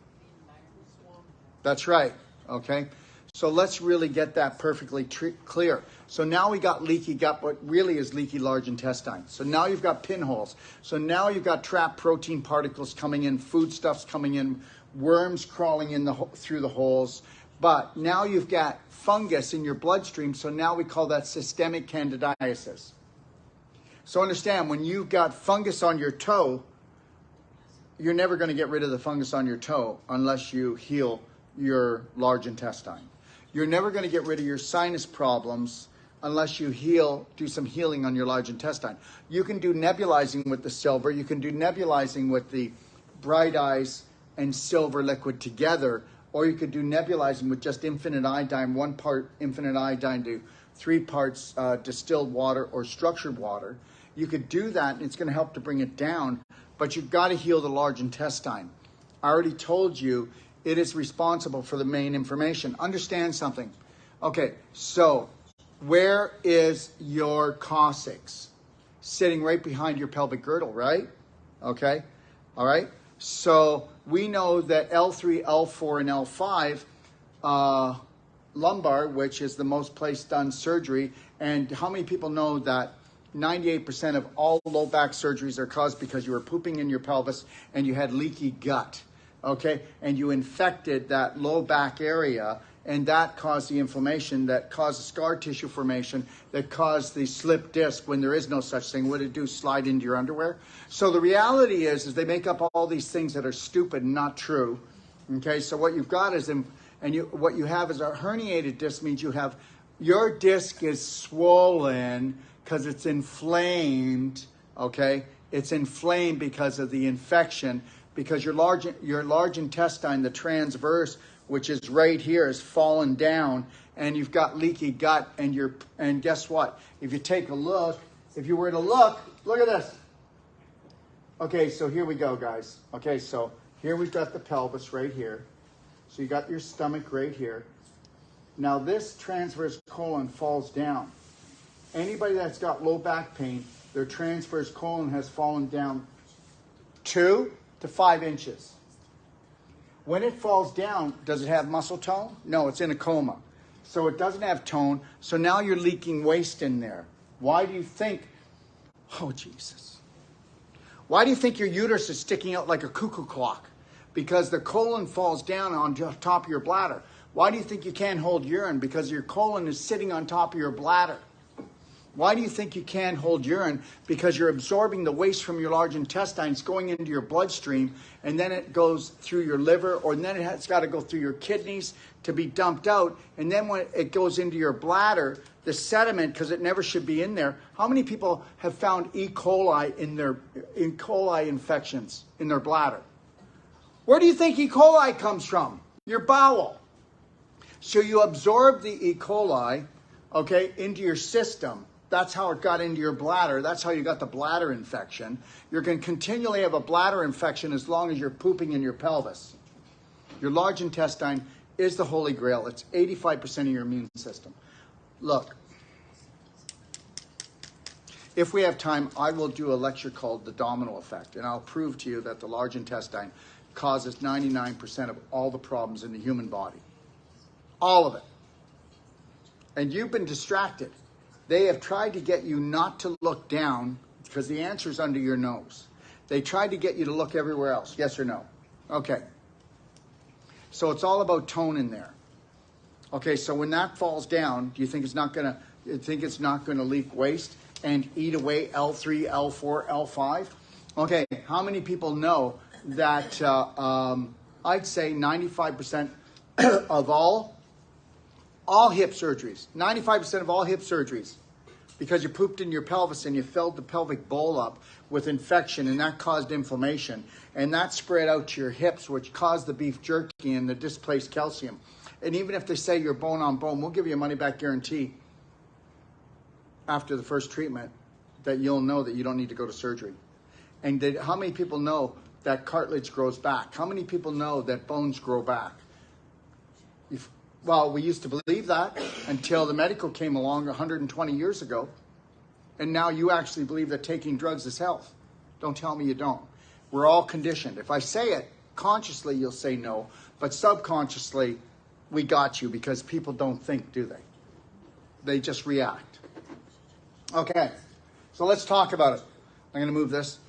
That's right. Okay? So let's really get that perfectly clear. So now we got leaky gut, what really is leaky large intestine. So now you've got pinholes. So now you've got trapped protein particles coming in, foodstuffs coming in, worms crawling in through the holes. But now you've got fungus in your bloodstream, so now we call that systemic candidiasis. So understand, when you've got fungus on your toe, you're never going to get rid of the fungus on your toe unless you heal your large intestine. You're never going to get rid of your sinus problems unless you do some healing on your large intestine. You can do nebulizing with the silver. You can do nebulizing with the bright eyes and silver liquid together, or you could do nebulizing with just infinite iodine, 1 part infinite iodine to 3 parts distilled water or structured water. You could do that, and it's going to help to bring it down, but you've got to heal the large intestine. I already told you it is responsible for the main information. Understand something. Okay, so where is your coccyx? Sitting right behind your pelvic girdle, right? Okay, all right. So we know that L3, L4, and L5 lumbar, which is the most place done surgery, and how many people know that 98% of all low back surgeries are caused because you were pooping in your pelvis and you had leaky gut, okay? And you infected that low back area, and that caused the inflammation, that caused the scar tissue formation, that caused the slip disc when there is no such thing. What did it do? Slide into your underwear? So the reality is they make up all these things that are stupid and not true, okay? So what you've got is, what you have is a herniated disc means your disc is swollen because it's inflamed, okay? It's inflamed because of the infection, because your large intestine, the transverse, which is right here, is fallen down, and you've got leaky gut, and guess what? If you were to look at this. Okay, so here we go, guys. Okay, so here we've got the pelvis right here. So you got your stomach right here. Now this transverse colon falls down. Anybody that's got low back pain, their transverse colon has fallen down 2 to 5 inches. When it falls down, does it have muscle tone? No, it's in a coma. So it doesn't have tone. So now you're leaking waste in there. Why do you think, oh Jesus. Why do you think your uterus is sticking out like a cuckoo clock? Because the colon falls down on top of your bladder. Why do you think you can't hold urine? Because your colon is sitting on top of your bladder. Why do you think you can't hold urine? Because you're absorbing the waste from your large intestine. It's going into your bloodstream, and then it goes through your liver, or then it's got to go through your kidneys to be dumped out. And then when it goes into your bladder, the sediment, because it never should be in there. How many people have found E. coli infections in their bladder? Where do you think E. coli comes from? Your bowel. So you absorb the E. coli, okay, into your system. That's how it got into your bladder. That's how you got the bladder infection. You're going to continually have a bladder infection as long as you're pooping in your pelvis. Your large intestine is the holy grail. It's 85% of your immune system. Look, if we have time, I will do a lecture called The Domino Effect, and I'll prove to you that the large intestine causes 99% of all the problems in the human body. All of it. And you've been distracted. They have tried to get you not to look down because the answer is under your nose. They tried to get you to look everywhere else. Yes or no? Okay. So it's all about tone in there. Okay, so when that falls down, do you think it's not gonna leak waste and eat away L3, L4, L5? Okay, how many people know that I'd say 95% of all hip surgeries, 95% of all hip surgeries, because you pooped in your pelvis and you filled the pelvic bowl up with infection, and that caused inflammation, and that spread out to your hips, which caused the beef jerky and the displaced calcium. And even if they say you're bone on bone, we'll give you a money back guarantee after the first treatment that you'll know that you don't need to go to surgery. And how many people know that cartilage grows back? How many people know that bones grow back? Well, we used to believe that until the medical came along 120 years ago. And now you actually believe that taking drugs is health. Don't tell me you don't. We're all conditioned. If I say it consciously, you'll say no. But subconsciously, we got you, because people don't think, do they? They just react. Okay, so let's talk about it. I'm going to move this.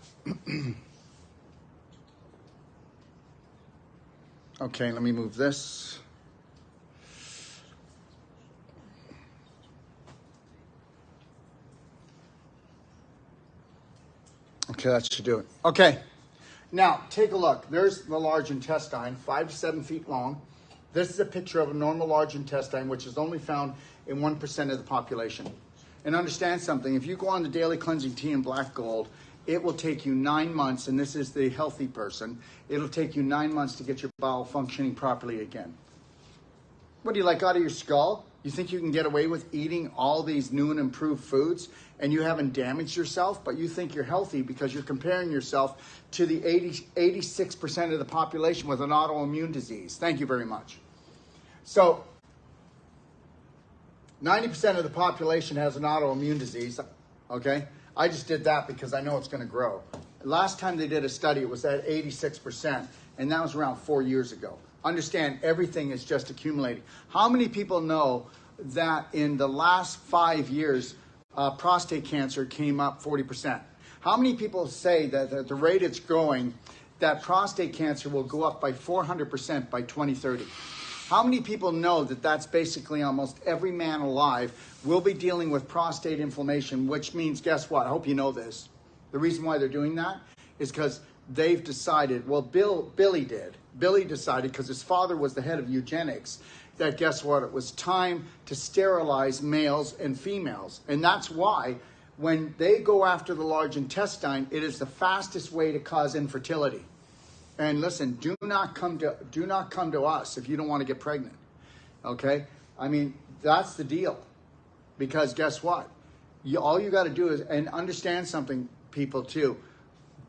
Okay, let me move this. Okay, that should do it. Okay, now take a look. There's the large intestine, 5 to 7 feet long. This is a picture of a normal large intestine, which is only found in 1% of the population. And understand something, if you go on the daily cleansing tea and black gold, it will take you 9 months, and this is the healthy person, it'll take you 9 months to get your bowel functioning properly again. What do you like, out of your skull? You think you can get away with eating all these new and improved foods and you haven't damaged yourself, but you think you're healthy because you're comparing yourself to the 86% of the population with an autoimmune disease. Thank you very much. So 90% of the population has an autoimmune disease, okay? I just did that because I know it's going to grow. Last time they did a study, it was at 86%, and that was around 4 years ago. Understand, everything is just accumulating. How many people know that in the last 5 years, prostate cancer came up 40%? How many people say that at the rate it's growing, that prostate cancer will go up by 400% by 2030? How many people know that that's basically almost every man alive will be dealing with prostate inflammation, which means, guess what? I hope you know this. The reason why they're doing that is because they've decided, well, Billy did. Billy decided, because his father was the head of eugenics, that guess what? It was time to sterilize males and females. And that's why when they go after the large intestine, it is the fastest way to cause infertility. And listen, do not come to us if you don't want to get pregnant. Okay? I mean, that's the deal. Because guess what? All you got to do is, and understand something, people too,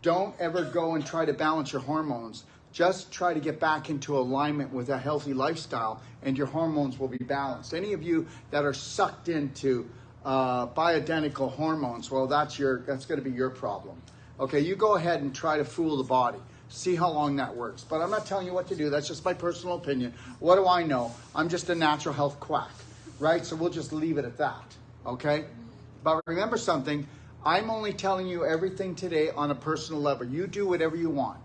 don't ever go and try to balance your hormones. Just try to get back into alignment with a healthy lifestyle, and your hormones will be balanced. Any of you that are sucked into bioidentical hormones, well, that's going to be your problem. Okay, you go ahead and try to fool the body. See how long that works. But I'm not telling you what to do. That's just my personal opinion. What do I know? I'm just a natural health quack, right? So we'll just leave it at that, okay? But remember something. I'm only telling you everything today on a personal level. You do whatever you want,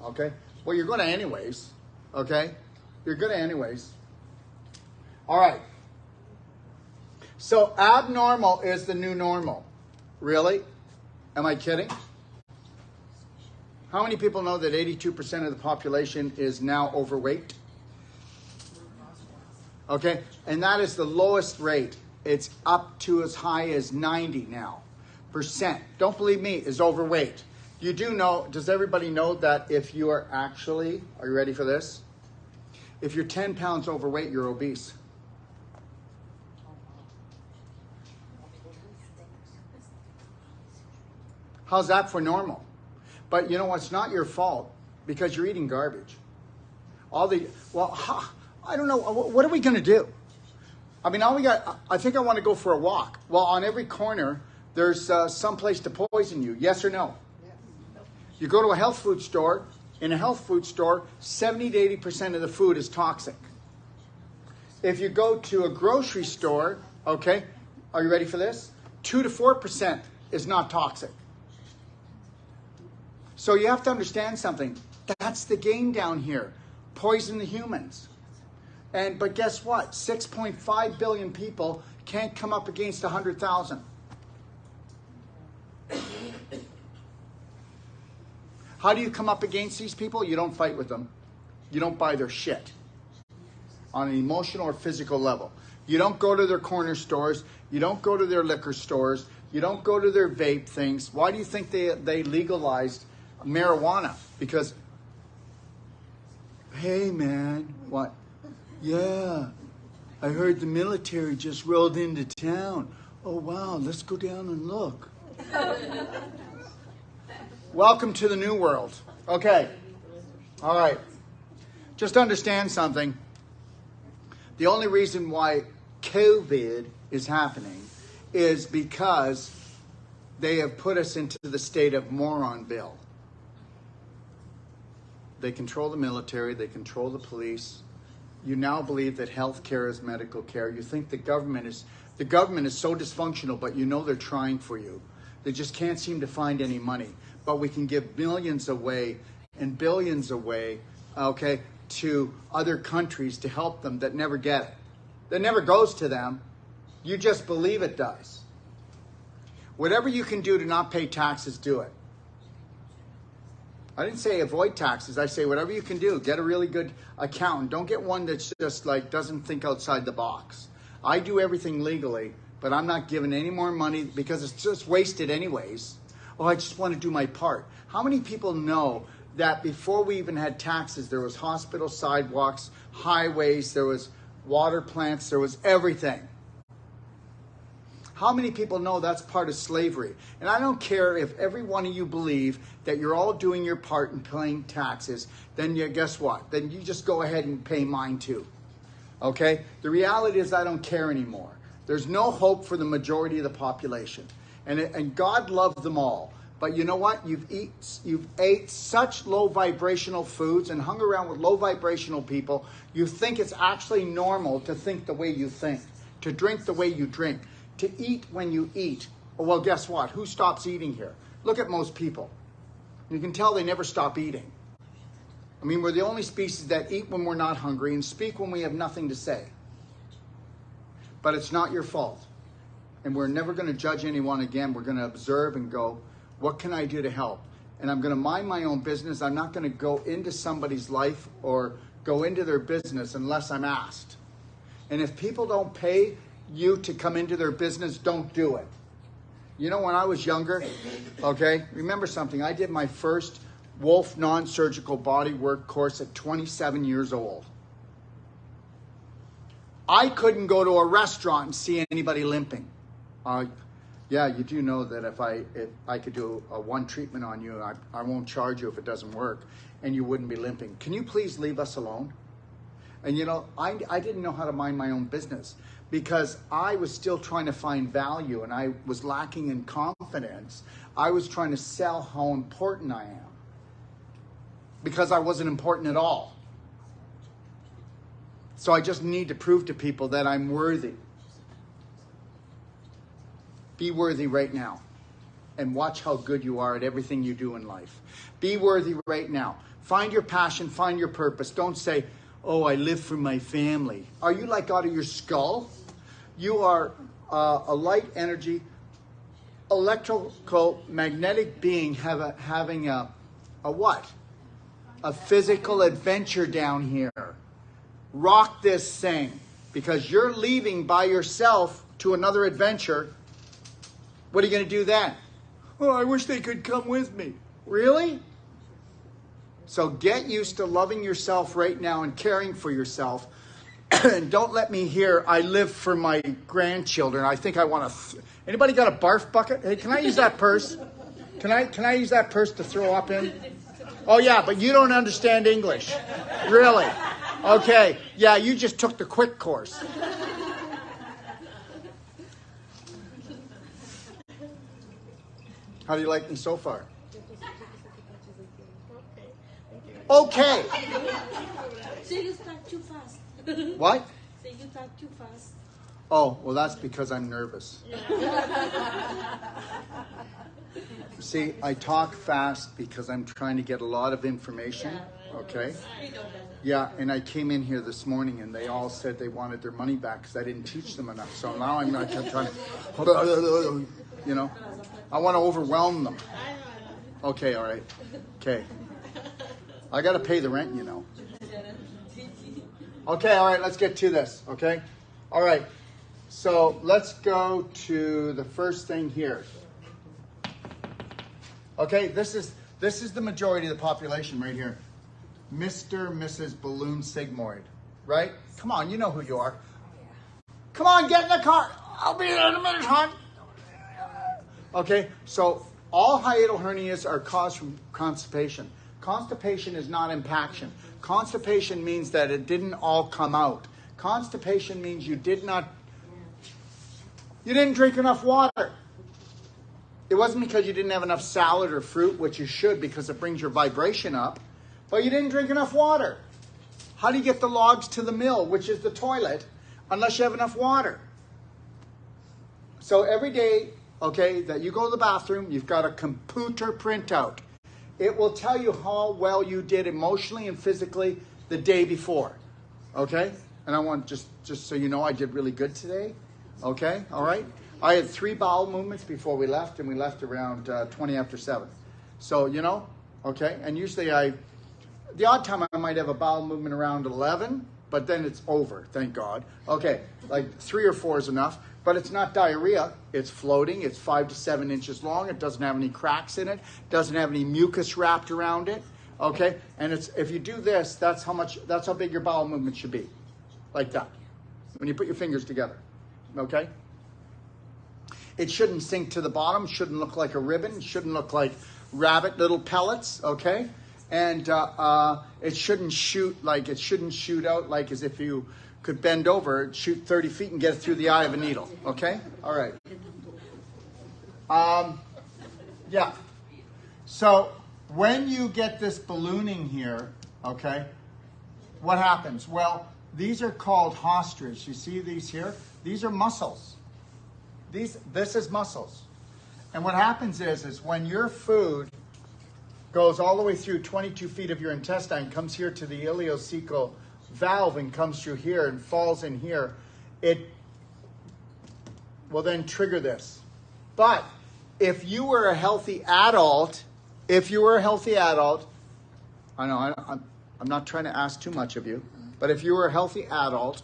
okay? Well, you're going to anyways, okay? You're going to anyways. All right. So abnormal is the new normal. Really? Am I kidding? How many people know that 82% of the population is now overweight? Okay, and that is the lowest rate. It's up to as high as 90 now. Don't believe me, is overweight. You do know, does everybody know that if you are actually, are you ready for this? If you're 10 pounds overweight, you're obese. How's that for normal? But you know what's not your fault, because you're eating garbage. I don't know, what are we going to do? I mean, I think I want to go for a walk. Well, on every corner, there's some place to poison you. Yes or no? You go to a health food store. In a health food store, 70 to 80% of the food is toxic. If you go to a grocery store, okay, are you ready for this? 2 to 4% is not toxic. So you have to understand something. That's the game down here. poison the humans. But guess what? 6.5 billion people can't come up against 100,000. How do you come up against these people? You don't fight with them. You don't buy their shit on an emotional or physical level. You don't go to their corner stores. You don't go to their liquor stores. You don't go to their vape things. Why do you think they legalized marijuana? Because, hey man, what? Yeah, I heard the military just rolled into town. Oh wow, let's go down and look. Welcome to the new world. Okay, all right. Just understand something. The only reason why COVID is happening is because they have put us into the state of Moronville. They control the military, they control the police. You now believe that health care is medical care. You think the government is so dysfunctional, but you know they're trying for you. They just can't seem to find any money. But we can give millions away and billions away, okay, to other countries to help them that never get it. That never goes to them. You just believe it does. Whatever you can do to not pay taxes, do it. I didn't say avoid taxes. I say whatever you can do. Get a really good accountant. Don't get one that's just like doesn't think outside the box. I do everything legally, but I'm not giving any more money because it's just wasted anyways. Oh, I just want to do my part. How many people know that before we even had taxes, there was hospitals, sidewalks, highways, there was water plants, there was everything? How many people know that's part of slavery? And I don't care if every one of you believe that you're all doing your part in paying taxes, then guess what? Then you just go ahead and pay mine too. Okay? The reality is I don't care anymore. There's no hope for the majority of the population. And God loved them all. But you know what? You've ate such low vibrational foods and hung around with low vibrational people, you think it's actually normal to think the way you think, to drink the way you drink, to eat when you eat. Well, guess what? Who stops eating here? Look at most people. You can tell they never stop eating. I mean, we're the only species that eat when we're not hungry and speak when we have nothing to say. But it's not your fault. And we're never going to judge anyone again. We're going to observe and go, what can I do to help? And I'm going to mind my own business. I'm not going to go into somebody's life or go into their business unless I'm asked. And if people don't pay you to come into their business, don't do it. You know, when I was younger, okay, remember something. I did my first Wolfe Non-Surgical Bodywork course at 27 years old. I couldn't go to a restaurant and see anybody limping. Yeah, you do know that if I could do a one treatment on you, I won't charge you if it doesn't work, and you wouldn't be limping. Can you please leave us alone? And you know, I didn't know how to mind my own business because I was still trying to find value and I was lacking in confidence. I was trying to sell how important I am because I wasn't important at all. So I just need to prove to people that I'm worthy. Be worthy right now and watch how good you are at everything you do in life. Be worthy right now. Find your passion, find your purpose. Don't say, oh, I live for my family. Are you like out of your skull? You are a light energy, electrical, magnetic being having a what? A physical adventure down here. Rock this thing because you're leaving by yourself to another adventure. What are you going to do then? Oh, I wish they could come with me. Really? So get used to loving yourself right now and caring for yourself. And don't let me hear, I live for my grandchildren. I think I want to... Anybody got a barf bucket? Hey, can I use that purse? Can I use that purse to throw up in? Oh, yeah, but you don't understand English. Really? Okay. Yeah, you just took the quick course. How do you like me so far? Okay. So you talk too fast. What? So you talk too fast. Oh, well, that's because I'm nervous. See, I talk fast because I'm trying to get a lot of information. Okay? Yeah, and I came in here this morning and they all said they wanted their money back because I didn't teach them enough. So now I'm not trying to, you know, I want to overwhelm them. Okay, all right. Okay. I got to pay the rent, you know. Okay, all right, let's get to this, okay? All right, so let's go to the first thing here. Okay, this is the majority of the population right here. Mr. Mrs. Balloon Sigmoid, right? Come on, you know who you are. Come on, get in the car. I'll be there in a minute, hon. Okay, so all hiatal hernias are caused from constipation. Constipation is not impaction. Constipation means that it didn't all come out. Constipation means you didn't drink enough water. It wasn't because you didn't have enough salad or fruit, which you should because it brings your vibration up, but you didn't drink enough water. How do you get the logs to the mill, which is the toilet, unless you have enough water? So every day, okay, that you go to the bathroom, you've got a computer printout. It will tell you how well you did emotionally and physically the day before, okay? And I want just so you know, I did really good today, okay? All right? I had 3 bowel movements before we left, and we left around 20 after 7. So, you know, okay? And usually the odd time I might have a bowel movement around 11, but then it's over, thank God. Okay, like 3 or 4 is enough, but it's not diarrhea. It's floating. It's 5 to 7 inches long. It doesn't have any cracks in it. Doesn't have any mucus wrapped around it. Okay, and it's if you do this, that's how big your bowel movement should be, like that. When you put your fingers together, okay. It shouldn't sink to the bottom. Shouldn't look like a ribbon. Shouldn't look like rabbit little pellets. Okay, and it shouldn't shoot out like as if you could bend over, shoot 30 feet and get it through the eye of a needle, okay? All right. Yeah. So when you get this ballooning here, okay, what happens? Well, these are called hostras. You see these here? These are muscles. This is muscles. And what happens is when your food goes all the way through 22 feet of your intestine, comes here to the ileocecal valve and comes through here and falls in here, it will then trigger this. But if you were a healthy adult, I know I'm not trying to ask too much of you, but if you were a healthy adult,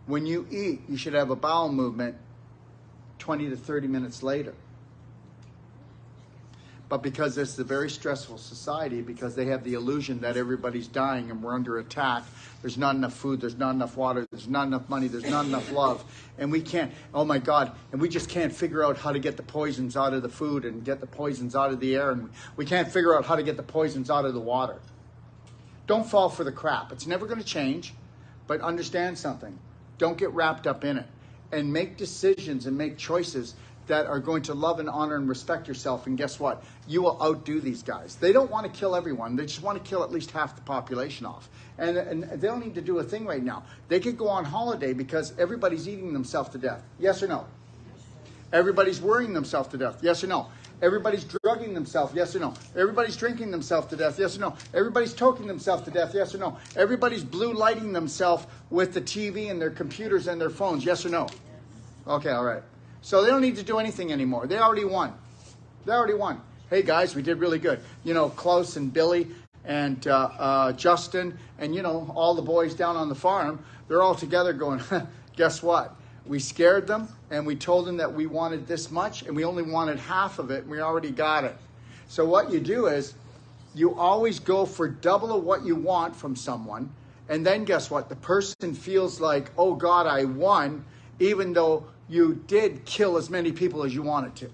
when you eat, you should have a bowel movement 20 to 30 minutes later. But because this is a very stressful society, because they have the illusion that everybody's dying and we're under attack, there's not enough food, there's not enough water, there's not enough money, there's not enough love, and we can't, oh my God, and we just can't figure out how to get the poisons out of the food and get the poisons out of the air, and we can't figure out how to get the poisons out of the water. Don't fall for the crap. It's never going to change, but understand something. Don't get wrapped up in it, and make decisions and make choices that are going to love and honor and respect yourself. And guess what? You will outdo these guys. They don't want to kill everyone. They just want to kill at least half the population off. And they don't need to do a thing right now. They could go on holiday because everybody's eating themselves to death. Yes or no? Everybody's worrying themselves to death. Yes or no? Everybody's drugging themselves. Yes or no? Everybody's drinking themselves to death. Yes or no? Everybody's toking themselves to death. Yes or no? Everybody's blue lighting themselves with the TV and their computers and their phones. Yes or no? Okay, all right. So they don't need to do anything anymore. They already won. Hey guys, we did really good. You know, Klaus and Billy and Justin and, you know, all the boys down on the farm, they're all together going, guess what? We scared them and we told them that we wanted this much and we only wanted half of it and we already got it. So what you do is you always go for double of what you want from someone, and then guess what? The person feels like, oh God, I won, even though you did kill as many people as you wanted to.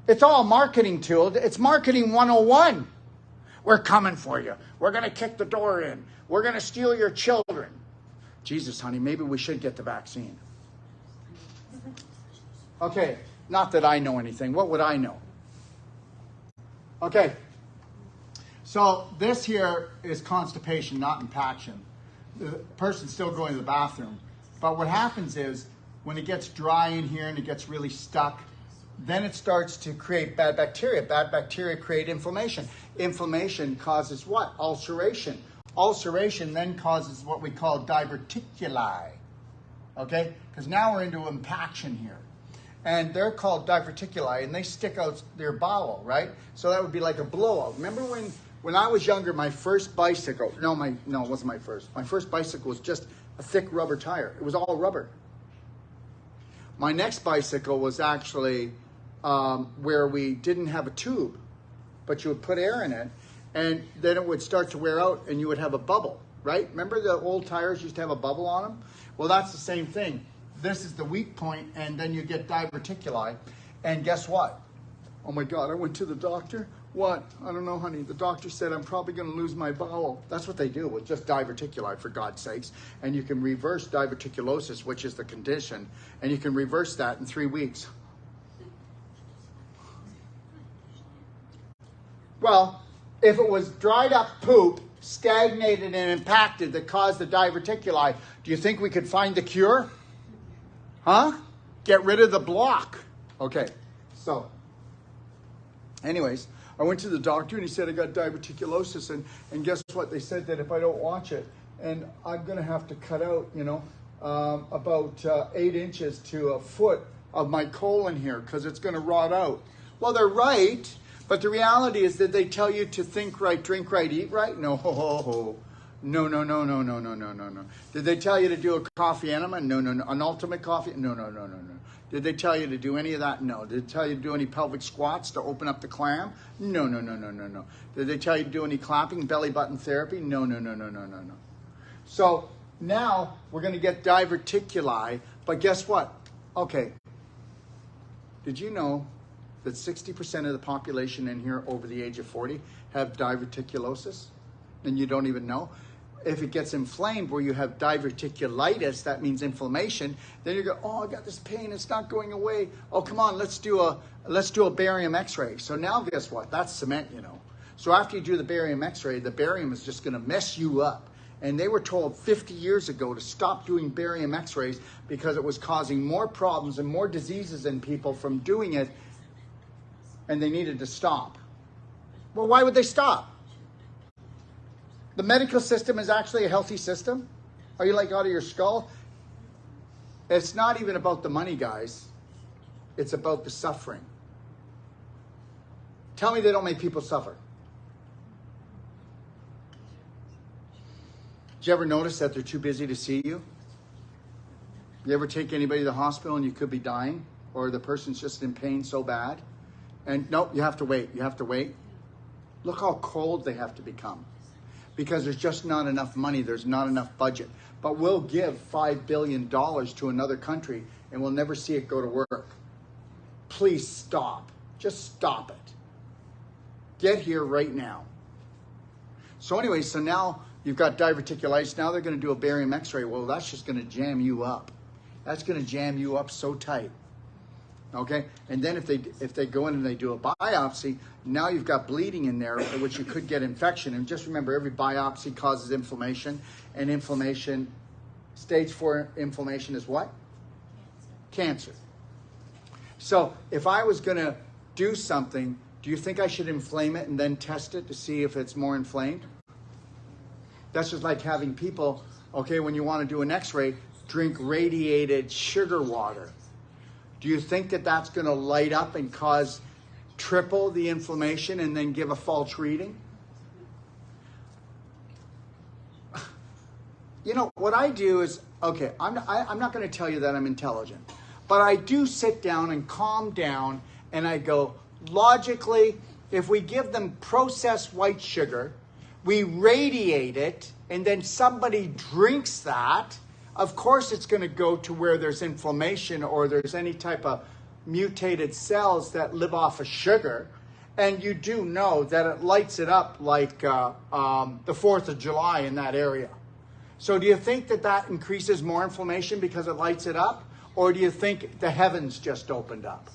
It's all a marketing tool. It's marketing 101. We're coming for you. We're going to kick the door in. We're going to steal your children. Jesus, honey, maybe we should get the vaccine. Okay, not that I know anything. What would I know? Okay, so this here is constipation, not impaction. The person's still going to the bathroom. But what happens is, when it gets dry in here and it gets really stuck, then it starts to create bad bacteria. Bad bacteria create inflammation. Inflammation causes what? Ulceration. Ulceration then causes what we call diverticuli, okay? Because now we're into impaction here. And they're called diverticuli, and they stick out their bowel, right? So that would be like a blowout. Remember when I was younger, my first bicycle, no, it wasn't my first. My first bicycle was just a thick rubber tire. It was all rubber. My next bicycle was actually where we didn't have a tube, but you would put air in it, and then it would start to wear out, and you would have a bubble, right? Remember the old tires used to have a bubble on them? Well, that's the same thing. This is the weak point, and then you get diverticuli. And guess what? Oh my God, I went to the doctor. What? I don't know, honey. The doctor said I'm probably going to lose my bowel. That's what they do with just diverticuli, for God's sakes. And you can reverse diverticulosis, which is the condition, and you can reverse that in 3 weeks. Well, if it was dried up poop, stagnated and impacted that caused the diverticuli, do you think we could find the cure? Huh? Get rid of the block. Okay, so anyways, I went to the doctor and he said I got diverticulosis, and guess what? They said that if I don't watch it, and I'm going to have to cut out, about 8 inches to a foot of my colon here because it's going to rot out. Well, they're right, but the reality is that they tell you to think right, drink right, eat right? No. No. Did they tell you to do a coffee enema? No. An ultimate coffee? No. Did they tell you to do any of that? No. Did they tell you to do any pelvic squats to open up the clam? No. Did they tell you to do any clapping, belly button therapy? No. So now we're going to get diverticuli, but guess what? Okay. Did you know that 60% of the population in here over the age of 40 have diverticulosis? And you don't even know? If it gets inflamed where you have diverticulitis, that means inflammation, then you go, oh, I got this pain, it's not going away. Oh, come on, let's do a barium x-ray. So now guess what? That's cement, So after you do the barium x-ray, the barium is just going to mess you up. And they were told 50 years ago to stop doing barium x-rays because it was causing more problems and more diseases in people from doing it, and they needed to stop. Well, why would they stop? The medical system is actually a healthy system? Are you like out of your skull? It's not even about the money, guys. It's about the suffering. Tell me they don't make people suffer. Did you ever notice that they're too busy to see you? You ever take anybody to the hospital and you could be dying? Or the person's just in pain so bad? And no, you have to wait. You have to wait. Look how cold they have to become. Because there's just not enough money, there's not enough budget. But we'll give $5 billion to another country and we'll never see it go to work. Please stop. Just stop it. Get here right now. So anyway, so now you've got diverticulitis. Now they're going to do a barium x-ray. Well, that's just going to jam you up. That's going to jam you up so tight. Okay, and then if they go in and they do a biopsy, now you've got bleeding in there, which you could get infection. And just remember, every biopsy causes inflammation, and inflammation, stage 4 inflammation is what? Cancer. So if I was going to do something, do you think I should inflame it and then test it to see if it's more inflamed? That's just like having people, okay, when you want to do an x-ray, drink radiated sugar water. Do you think that that's going to light up and cause triple the inflammation and then give a false reading? What I do is, okay, I'm not going to tell you that I'm intelligent, but I do sit down and calm down and I go, logically, if we give them processed white sugar, we radiate it, and then somebody drinks that, of course it's going to go to where there's inflammation or there's any type of mutated cells that live off of sugar. And you do know that it lights it up like the 4th of July in that area. So do you think that increases more inflammation because it lights it up? Or do you think the heavens just opened up?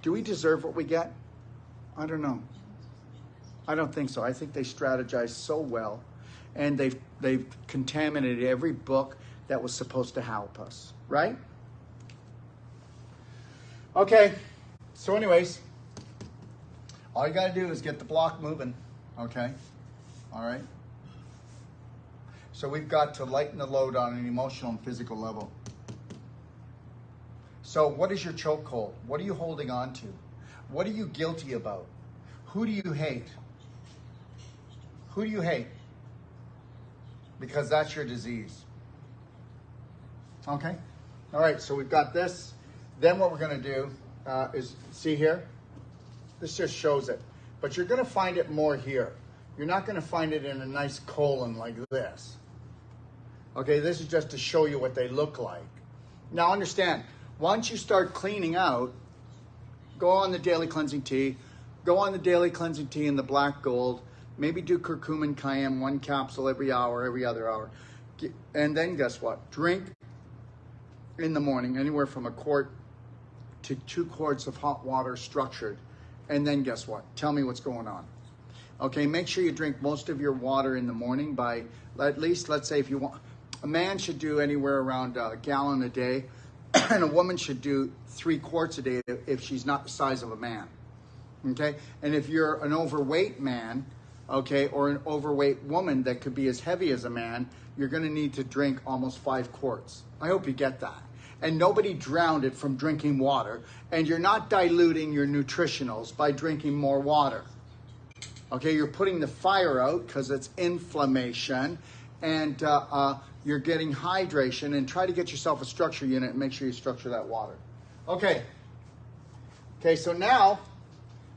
Do we deserve what we get? I don't know. I don't think so. I think they strategized so well, and they've contaminated every book that was supposed to help us, right? Okay, so anyways, All you got to do is get the block moving, okay? All right? So we've got to lighten the load on an emotional and physical level. So what is your chokehold? What are you holding on to? What are you guilty about? Who do you hate? Who do you hate? Because that's your disease. Okay? All right, so we've got this. Then what we're going to do is, see here? This just shows it. But you're going to find it more here. You're not going to find it in a nice colon like this. Okay, this is just to show you what they look like. Now understand, once you start cleaning out, go on the daily cleansing tea, go on the daily cleansing tea in the black gold, maybe do curcumin cayenne, 1 capsule every hour, every other hour. And then guess what? Drink in the morning, anywhere from 1 quart to 2 quarts of hot water structured. And then guess what? Tell me what's going on. Okay, make sure you drink most of your water in the morning by at least, let's say if you want, a man should do anywhere around a gallon a day, and a woman should do 3 quarts a day if she's not the size of a man. Okay, and if you're an overweight man, okay, or an overweight woman that could be as heavy as a man, you're going to need to drink almost 5 quarts. I hope you get that. And nobody drowned it from drinking water, and you're not diluting your nutritionals by drinking more water. Okay, you're putting the fire out because it's inflammation, and you're getting hydration, and try to get yourself a structure unit and make sure you structure that water. Okay, so now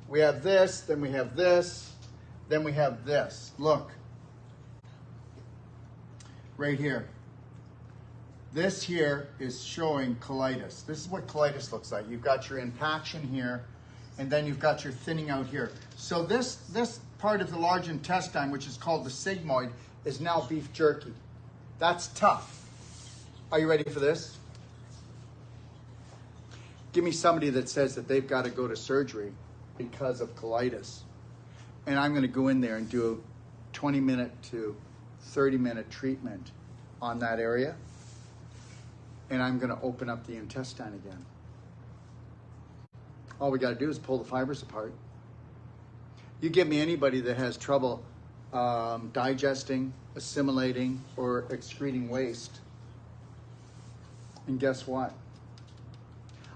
we have this, then we have this, then we have this. Look, right here. This here is showing colitis. This is what colitis looks like. You've got your impaction here, and then you've got your thinning out here. So this part of the large intestine, which is called the sigmoid, is now beef jerky. That's tough. Are you ready for this? Give me somebody that says that they've got to go to surgery because of colitis. And I'm going to go in there and do a 20-minute to 30-minute treatment on that area. And I'm going to open up the intestine again. All we got to do is pull the fibers apart. You give me anybody that has trouble digesting, assimilating, or excreting waste. And guess what?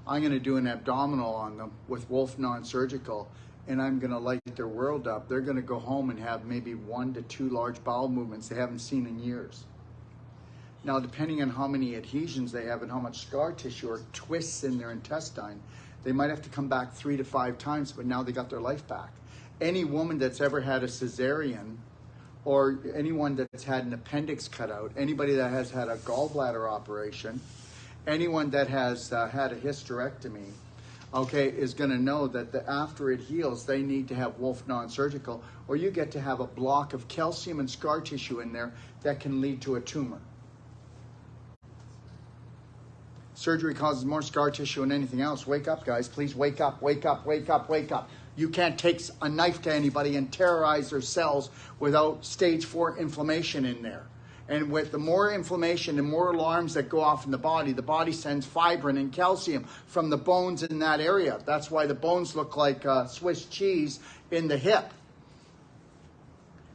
I'm going to do an abdominal on them with Wolfe Non-Surgical, and I'm going to light their world up. They're going to go home and have maybe 1 to 2 large bowel movements they haven't seen in years. Now, depending on how many adhesions they have and how much scar tissue or twists in their intestine, they might have to come back 3 to 5 times, but now they got their life back. Any woman that's ever had a cesarean, or anyone that's had an appendix cut out, anybody that has had a gallbladder operation, anyone that has had a hysterectomy, okay, is going to know that after it heals, they need to have Wolfe Non-Surgical, or you get to have a block of calcium and scar tissue in there that can lead to a tumor. Surgery causes more scar tissue than anything else. Wake up, guys. Please wake up, wake up, wake up, wake up. You can't take a knife to anybody and terrorize their cells without stage 4 inflammation in there. And with the more inflammation and more alarms that go off in the body sends fibrin and calcium from the bones in that area. That's why the bones look like Swiss cheese in the hip.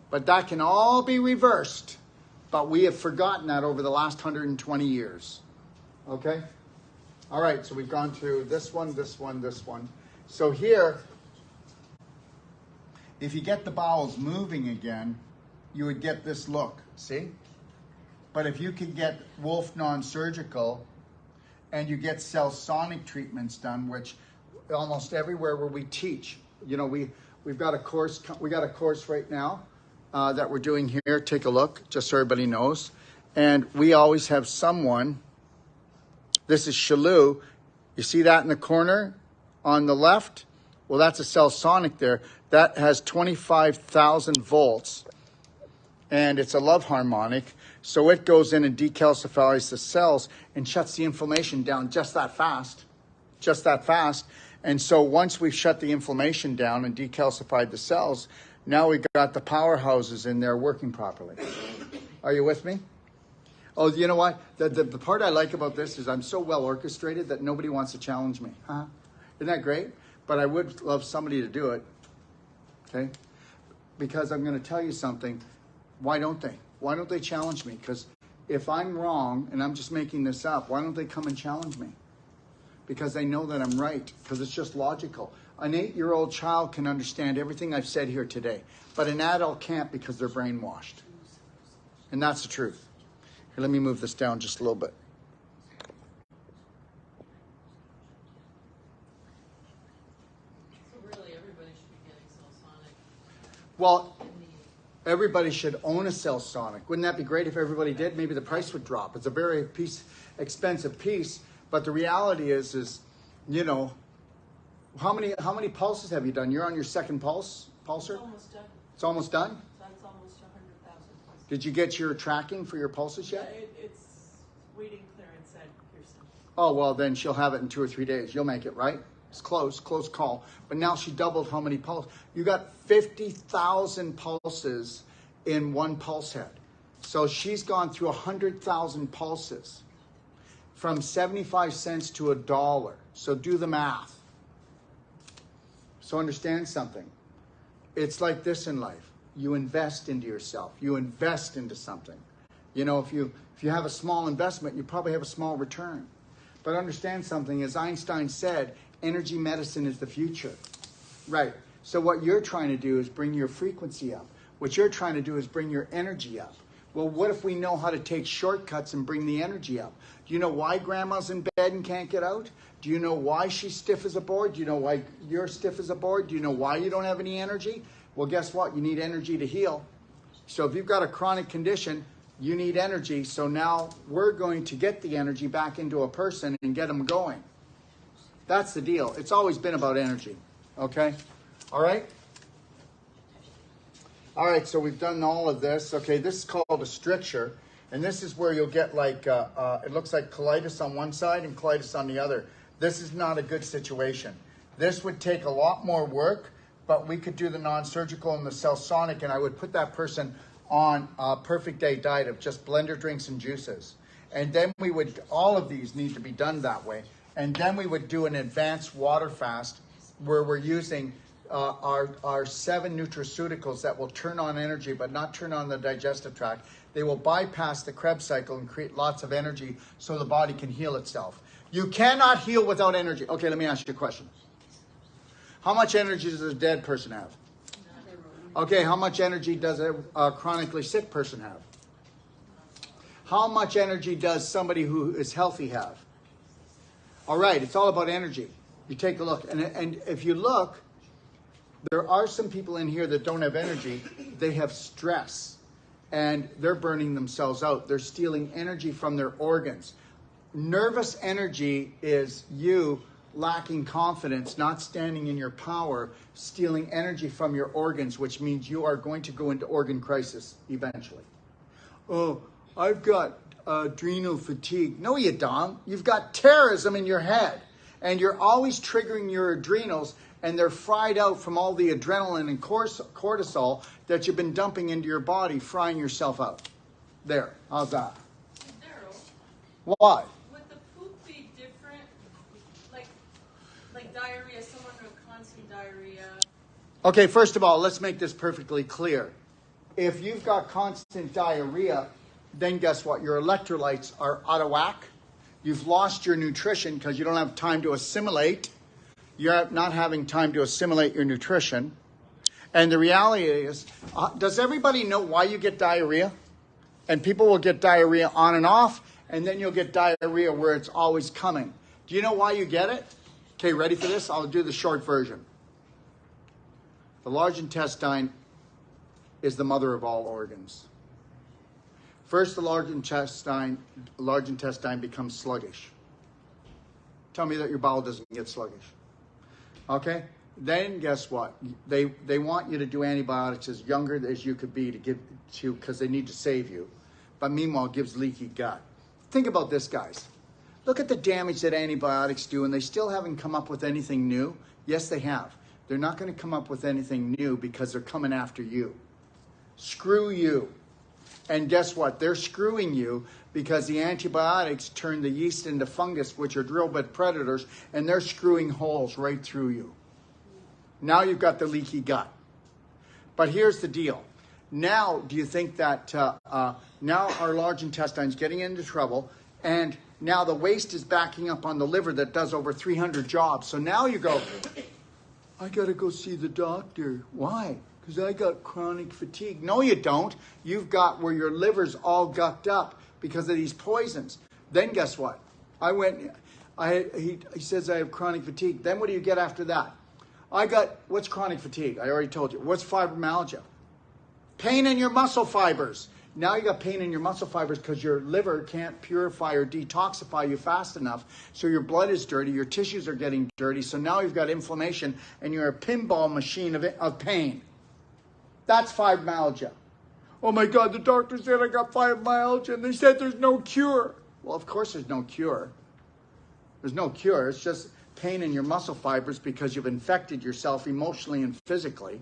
But that can all be reversed. But we have forgotten that over the last 120 years. Okay? All right, so we've gone through this one, this one, this one. So here, if you get the bowels moving again, you would get this look, see? But if you could get Wolfe Non-Surgical and you get cell sonic treatments done, which almost everywhere where we teach, you know, we've got a course right now that we're doing here. Take a look, just so everybody knows. And we always have someone. This is Shalou. You see that in the corner on the left? Well, that's a cell sonic there. That has 25,000 volts, and it's a love harmonic. So it goes in and decalcifies the cells and shuts the inflammation down just that fast. And so once we've shut the inflammation down and decalcified the cells, now we've got the powerhouses in there working properly. Are you with me? Oh, you know what? The part I like about this is I'm so well orchestrated that nobody wants to challenge me. Huh? Isn't that great? But I would love somebody to do it. okay? Because I'm going to tell you something. Why don't they? Why don't they challenge me? Because if I'm wrong, and I'm just making this up, why don't they come and challenge me? Because they know that I'm right, because it's just logical. An 8-year-old child can understand everything I've said here today, but an adult can't because they're brainwashed. And that's the truth. Here, let me move this down just a little bit. So really, everybody should be getting Cellsonic. Well, everybody should own a Cellsonic. Wouldn't that be great if everybody did? Maybe the price would drop. It's a very expensive piece, but the reality is, you know, how many pulses have you done? You're on your second pulser? It's almost done. It's almost done? That's almost 100,000. Did you get your tracking for your pulses yet? Yeah, it's waiting clearance at Pearson. Oh, well, then she'll have it in 2 or 3 days. You'll make it, right? It's close call. But now she doubled how many pulses. You got 50,000 pulses in one pulse head. So she's gone through 100,000 pulses from 75 cents to $1. So do the math. So understand something. It's like this in life. You invest into yourself. You invest into something. You know, if you have a small investment, you probably have a small return. But understand something, as Einstein said, energy medicine is the future. Right. So what you're trying to do is bring your frequency up. What you're trying to do is bring your energy up. Well, what if we know how to take shortcuts and bring the energy up? Do you know why grandma's in bed and can't get out? Do you know why she's stiff as a board? Do you know why you're stiff as a board? Do you know why you don't have any energy? Well, guess what? You need energy to heal. So if you've got a chronic condition, you need energy. So now we're going to get the energy back into a person and get them going. That's the deal. It's always been about energy. Okay? All right? All right, so we've done all of this. Okay, this is called a stricture. And this is where you'll get like, it looks like colitis on one side and colitis on the other. This is not a good situation. This would take a lot more work, but we could do the non-surgical and the Cellsonic, and I would put that person on a perfect day diet of just blender drinks and juices. And then we would, all of these need to be done that way. And then we would do an advanced water fast where we're using our 7 nutraceuticals that will turn on energy but not turn on the digestive tract. They will bypass the Krebs cycle and create lots of energy so the body can heal itself. You cannot heal without energy. Okay, let me ask you a question. How much energy does a dead person have? Okay, how much energy does a chronically sick person have? How much energy does somebody who is healthy have? All right, it's all about energy. You take a look, and if you look, there are some people in here that don't have energy. They have stress, and they're burning themselves out. They're stealing energy from their organs. Nervous energy is you lacking confidence, not standing in your power, stealing energy from your organs, which means you are going to go into organ crisis eventually. Oh, I've got adrenal fatigue. No, you don't. You've got terrorism in your head, and you're always triggering your adrenals, and they're fried out from all the adrenaline and cortisol that you've been dumping into your body, frying yourself out. There. How's that? Daryl, Why? would the poop be different? Like diarrhea, someone with constant diarrhea. Okay, first of all, let's make this perfectly clear. If you've got constant diarrhea, then guess what? Your electrolytes are out of whack. You've lost your nutrition because you don't have time to assimilate. You're not having time to assimilate your nutrition. And the reality is, does everybody know why you get diarrhea? And people will get diarrhea on and off, and then you'll get diarrhea where it's always coming. Do you know why you get it? Okay, ready for this? I'll do the short version. The large intestine is the mother of all organs. First, the large intestine becomes sluggish. Tell me that your bowel doesn't get sluggish. Okay? Then guess what? They want you to do antibiotics as younger as you could be to give to, because they need to save you. But meanwhile, it gives leaky gut. Think about this, guys. Look at the damage that antibiotics do, and they still haven't come up with anything new. Yes, they have. They're not going to come up with anything new because they're coming after you. Screw you. And guess what? They're screwing you because the antibiotics turn the yeast into fungus, which are drill bit predators, and they're screwing holes right through you. Now you've got the leaky gut. But here's the deal. Now, do you think that now our large intestine's getting into trouble, and now the waste is backing up on the liver that does over 300 jobs. So now you go, I got to go see the doctor. Why? Because I got chronic fatigue. No, you don't. You've got where your liver's all gucked up because of these poisons. Then guess what? He says I have chronic fatigue. Then what do you get after that? What's chronic fatigue? I already told you. What's fibromyalgia? Pain in your muscle fibers. Now you got pain in your muscle fibers because your liver can't purify or detoxify you fast enough. So your blood is dirty, your tissues are getting dirty. So now you've got inflammation and you're a pinball machine of pain. That's fibromyalgia. Oh my God, the doctor said I got fibromyalgia and they said there's no cure. Well, of course there's no cure. There's no cure. It's just pain in your muscle fibers because you've infected yourself emotionally and physically.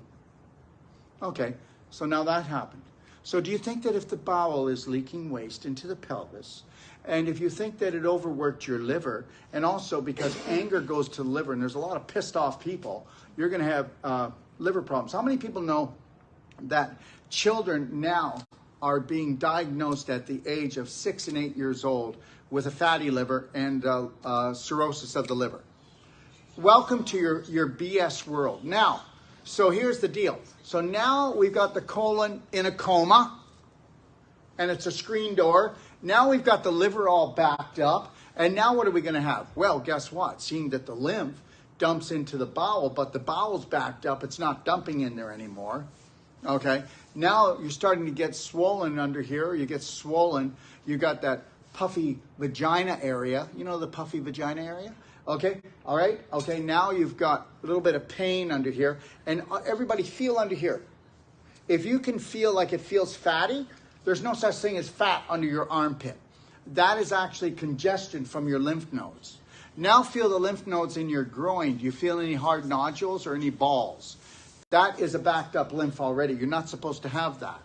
Okay, so now that happened. So do you think that if the bowel is leaking waste into the pelvis, and if you think that it overworked your liver, and also because anger goes to the liver, and there's a lot of pissed off people, you're going to have liver problems. How many people know that children now are being diagnosed at the age of 6 and 8 years old with a fatty liver and cirrhosis of the liver? Welcome to your BS world. Now, so here's the deal. So now we've got the colon in a coma, and it's a screen door. Now we've got the liver all backed up, and now what are we going to have? Well, guess what? Seeing that the lymph dumps into the bowel, but the bowel's backed up, it's not dumping in there anymore. Okay, now you're starting to get swollen under here. You get swollen. You got that puffy vagina area. You know the puffy vagina area? Okay, all right. Okay, now you've got a little bit of pain under here. And everybody feel under here. If you can feel like it feels fatty, there's no such thing as fat under your armpit. That is actually congestion from your lymph nodes. Now feel the lymph nodes in your groin. Do you feel any hard nodules or any balls? That is a backed up lymph already. You're not supposed to have that.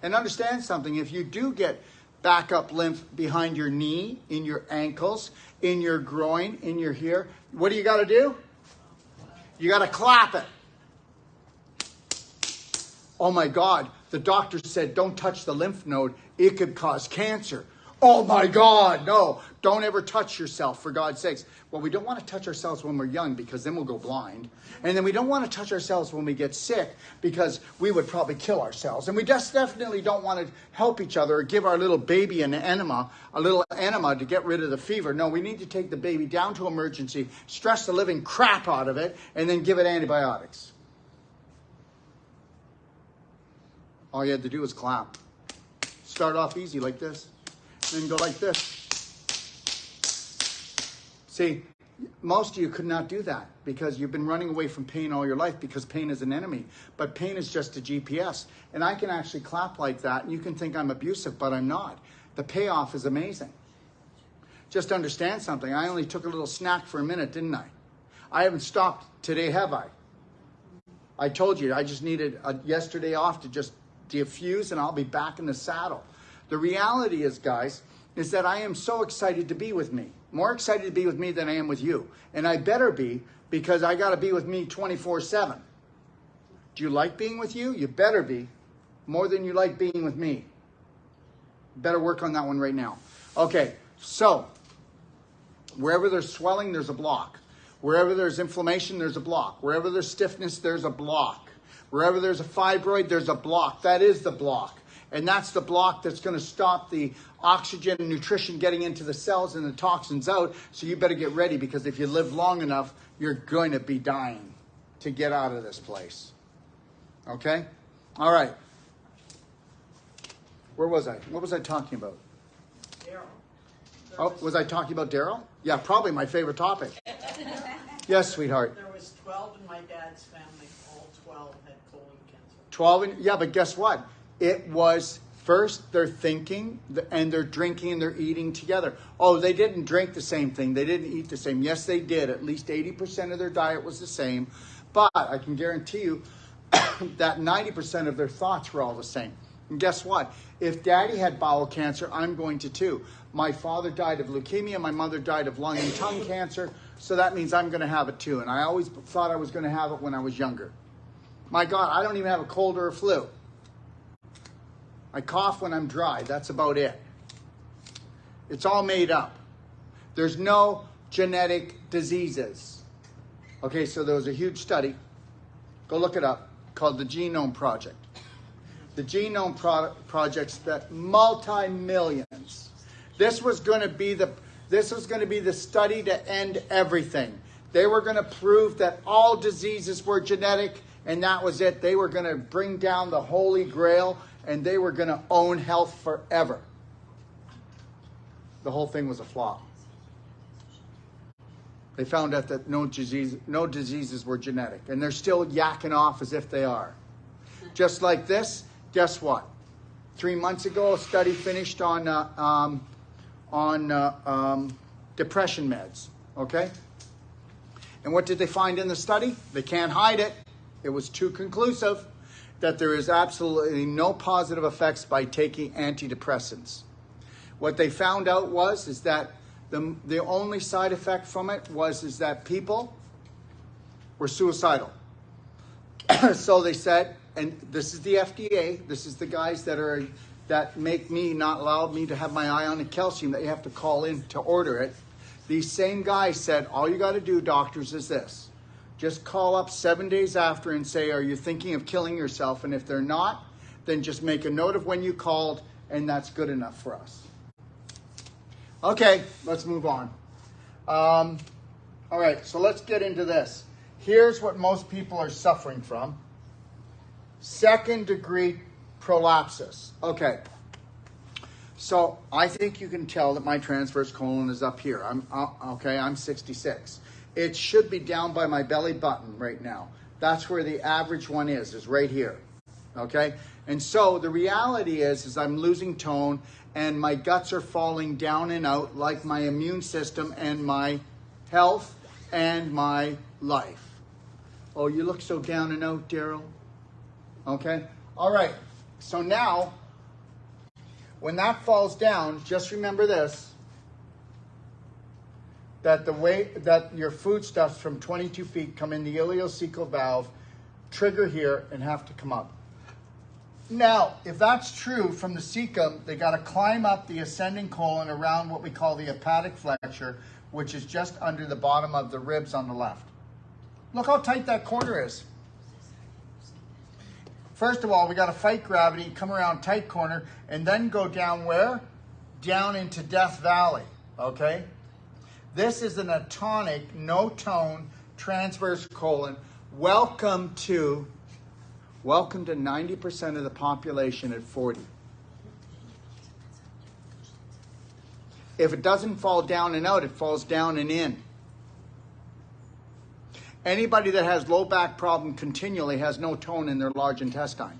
And understand something, if you do get back up lymph behind your knee, in your ankles, in your groin, in your here, what do you got to do? You got to clap it. Oh my God, the doctor said don't touch the lymph node. It could cause cancer. Oh my God, no. Don't ever touch yourself, for God's sakes. Well, we don't want to touch ourselves when we're young because then we'll go blind. And then we don't want to touch ourselves when we get sick because we would probably kill ourselves. And we just definitely don't want to help each other or give our little baby an enema, a little enema to get rid of the fever. No, we need to take the baby down to emergency, stress the living crap out of it, and then give it antibiotics. All you had to do was clap. Start off easy like this. Then go like this. See, most of you could not do that because you've been running away from pain all your life because pain is an enemy. But pain is just a GPS. And I can actually clap like that and you can think I'm abusive, but I'm not. The payoff is amazing. Just understand something. I only took a little snack for a minute, didn't I? I haven't stopped today, have I? I told you I just needed yesterday off to just diffuse and I'll be back in the saddle. The reality is, guys, is that I am so excited to be with me. More excited to be with me than I am with you. And I better be because I got to be with me 24/7. Do you like being with you? You better be more than you like being with me. Better work on that one right now. Okay, so wherever there's swelling, there's a block. Wherever there's inflammation, there's a block. Wherever there's stiffness, there's a block. Wherever there's a fibroid, there's a block. That is the block. And that's the block that's going to stop the oxygen and nutrition getting into the cells and the toxins out. So you better get ready because if you live long enough, you're going to be dying to get out of this place. Okay? All right. Where was I? What was I talking about? Daryl. Oh, was I talking about Daryl? Yeah, probably my favorite topic. Yes, sweetheart. There was 12 in my dad's family. All 12 had colon cancer. 12, yeah, but guess what? It was first they're thinking and they're drinking and they're eating together. Oh, they didn't drink the same thing. They didn't eat the same. Yes, they did. At least 80% of their diet was the same. But I can guarantee you that 90% of their thoughts were all the same. And guess what? If Daddy had bowel cancer, I'm going to too. My father died of leukemia. My mother died of lung and tongue cancer. So that means I'm going to have it too. And I always thought I was going to have it when I was younger. My God, I don't even have a cold or a flu. I cough when I'm dry. That's about it. It's all made up. There's no genetic diseases. Okay, so there was a huge study. Go look it up, called the Genome Project. The Genome Project spent multi-millions. This was going to be the study to end everything. They were going to prove that all diseases were genetic, and that was it. They were going to bring down the Holy Grail, and they were going to own health forever. The whole thing was a flop. They found out that no diseases were genetic, and they're still yakking off as if they are. Just like this, guess what? 3 months ago, a study finished on depression meds, okay? And what did they find in the study? They can't hide it. It was too conclusive that there is absolutely no positive effects by taking antidepressants. What they found out is that the only side effect from it is that people were suicidal. So they said, and this is the FDA, this is the guys that make me not allow me to have my ionic calcium that you have to call in to order it. These same guys said, all you got to do, doctors, is this. Just call up 7 days after and say, are you thinking of killing yourself? And if they're not, then just make a note of when you called, and that's good enough for us. Okay, let's move on. All right, so let's get into this. Here's what most people are suffering from. Second-degree prolapsus. Okay, so I think you can tell that my transverse colon is up here. I'm 66. It should be down by my belly button right now. That's where the average one is right here. Okay, and so the reality is I'm losing tone, and my guts are falling down and out, like my immune system and my health and my life. Oh, you look so down and out, Daryl. Okay, all right. So now, when that falls down, just remember this, that the way that your foodstuffs from 22 feet come in the ileocecal valve, trigger here, and have to come up. Now, if that's true from the cecum, they got to climb up the ascending colon around what we call the hepatic flexure, which is just under the bottom of the ribs on the left. Look how tight that corner is. First of all, we got to fight gravity, come around tight corner, and then go down where? Down into Death Valley, okay? This is an atonic, no-tone, transverse colon. Welcome to 90% of the population at 40. If it doesn't fall down and out, it falls down and in. Anybody that has low back problem continually has no tone in their large intestine.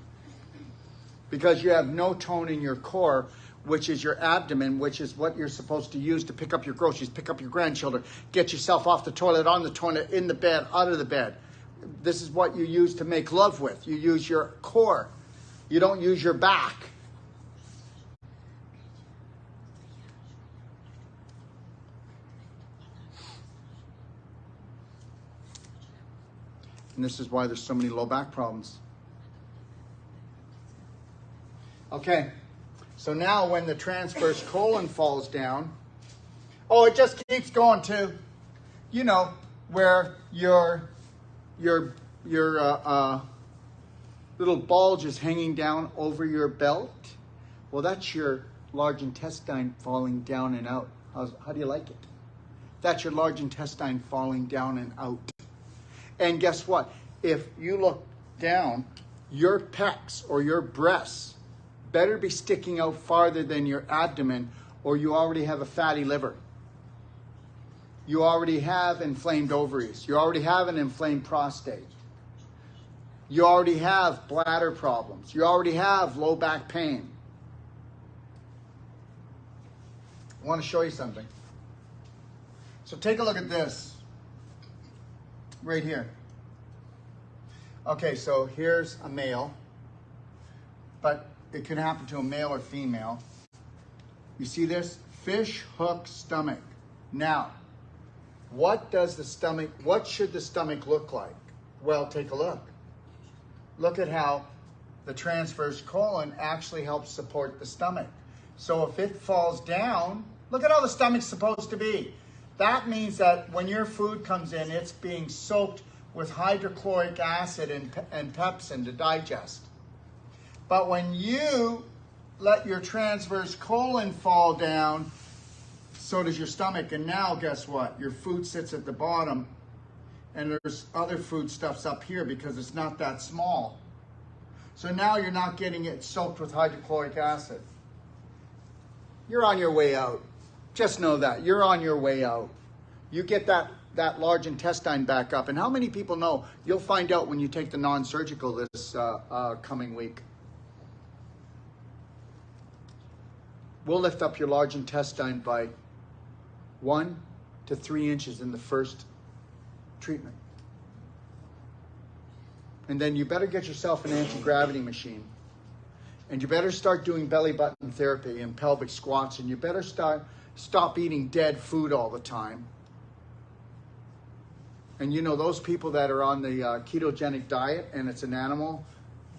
Because you have no tone in your core, which is your abdomen, which is what you're supposed to use to pick up your groceries, pick up your grandchildren, get yourself off the toilet, on the toilet, in the bed, out of the bed. This is what you use to make love with. You use your core. You don't use your back. And this is why there's so many low back problems. Okay, so now when the transverse colon falls down, oh, it just keeps going to, you know, where your little bulge is hanging down over your belt. Well, that's your large intestine falling down and out. How do you like it? That's your large intestine falling down and out. And guess what? If you look down, your pecs or your breasts better be sticking out farther than your abdomen, or you already have a fatty liver. You already have inflamed ovaries. You already have an inflamed prostate. You already have bladder problems. You already have low back pain. I want to show you something. So take a look at this right here. Okay, so here's a male, but it can happen to a male or female. You see this? Fish hook stomach. Now, what should the stomach look like? Well, take a look. look at how the transverse colon actually helps support the stomach. So if it falls down, look at how the stomach's supposed to be. That means that when your food comes in, it's being soaked with hydrochloric acid and pepsin to digest. But when you let your transverse colon fall down, so does your stomach. And now guess what? Your food sits at the bottom and there's other food stuffs up here because it's not that small. So now you're not getting it soaked with hydrochloric acid. You're on your way out. Just know that. You're on your way out. You get that large intestine back up. And how many people know? You'll find out when you take the non-surgical this coming week. We'll lift up your large intestine by 1 to 3 inches in the first treatment. And then you better get yourself an anti-gravity machine. And you better start doing belly button therapy and pelvic squats. And you better stop eating dead food all the time. And you know, those people that are on the ketogenic diet and it's an animal,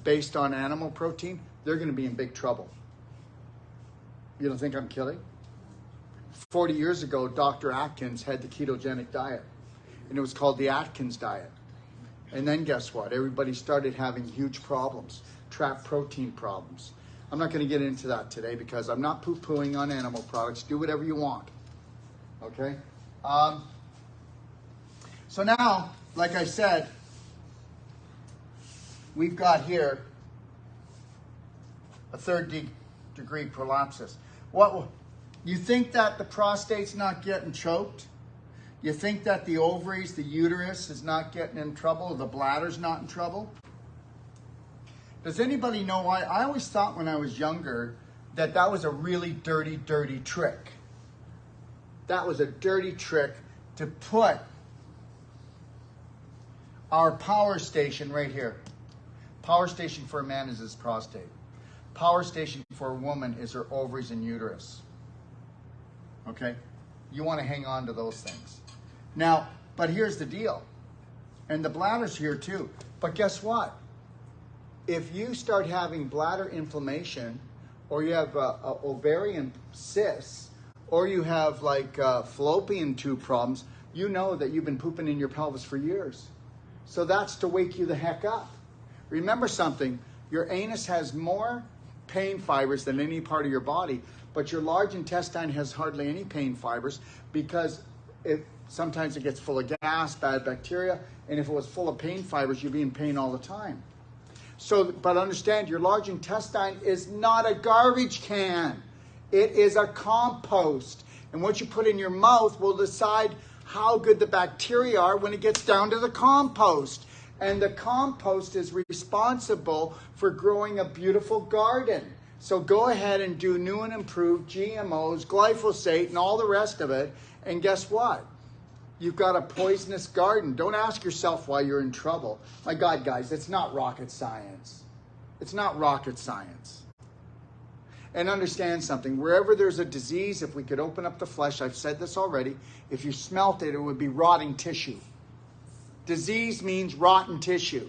based on animal protein, they're going to be in big trouble. You don't think I'm kidding? 40 years ago, Dr. Atkins had the ketogenic diet. And it was called the Atkins diet. And then guess what? Everybody started having huge problems, trapped protein problems. I'm not going to get into that today because I'm not poo-pooing on animal products. Do whatever you want. Okay? So now, like I said, we've got here a third-degree prolapsus. What? You think that the prostate's not getting choked? You think that the ovaries, the uterus is not getting in trouble, or the bladder's not in trouble? Does anybody know why? I always thought when I was younger that that was a really dirty, dirty trick. That was a dirty trick to put our power station right here. Power station for a man is his prostate. Power station for a woman is her ovaries and uterus. Okay? You want to hang on to those things. Now, but here's the deal. And the bladder's here too. But guess what? If you start having bladder inflammation, or you have ovarian cysts, or you have like fallopian tube problems, you know that you've been pooping in your pelvis for years. So that's to wake you the heck up. Remember something, your anus has more pain fibers than any part of your body, but your large intestine has hardly any pain fibers because sometimes it gets full of gas, bad bacteria, and if it was full of pain fibers, you'd be in pain all the time. So, but understand, your large intestine is not a garbage can. It is a compost. And what you put in your mouth will decide how good the bacteria are when it gets down to the compost. And the compost is responsible for growing a beautiful garden. So go ahead and do new and improved GMOs, glyphosate, and all the rest of it. And guess what? You've got a poisonous garden. Don't ask yourself why you're in trouble. My God, guys, it's not rocket science. It's not rocket science. And understand something. Wherever there's a disease, if we could open up the flesh, I've said this already, if you smelt it, it would be rotting tissue. Disease means rotten tissue.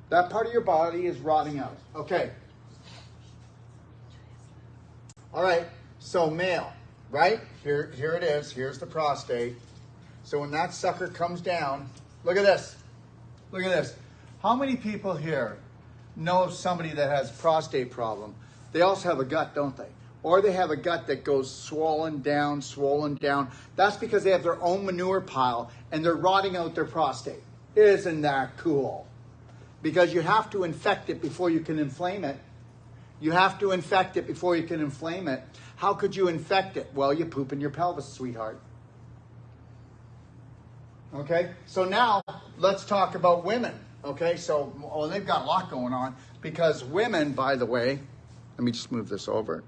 That part of your body is rotting out. Okay. All right. So male, right? Here it is. Here's the prostate. So when that sucker comes down, look at this. Look at this. How many people here know of somebody that has a prostate problem? They also have a gut, don't they? Or they have a gut that goes swollen down, swollen down. That's because they have their own manure pile and they're rotting out their prostate. Isn't that cool? Because you have to infect it before you can inflame it. You have to infect it before you can inflame it. How could you infect it? Well, you poop in your pelvis, sweetheart. Okay, so now let's talk about women. Okay, so they've got a lot going on because women, by the way, let me just move this over.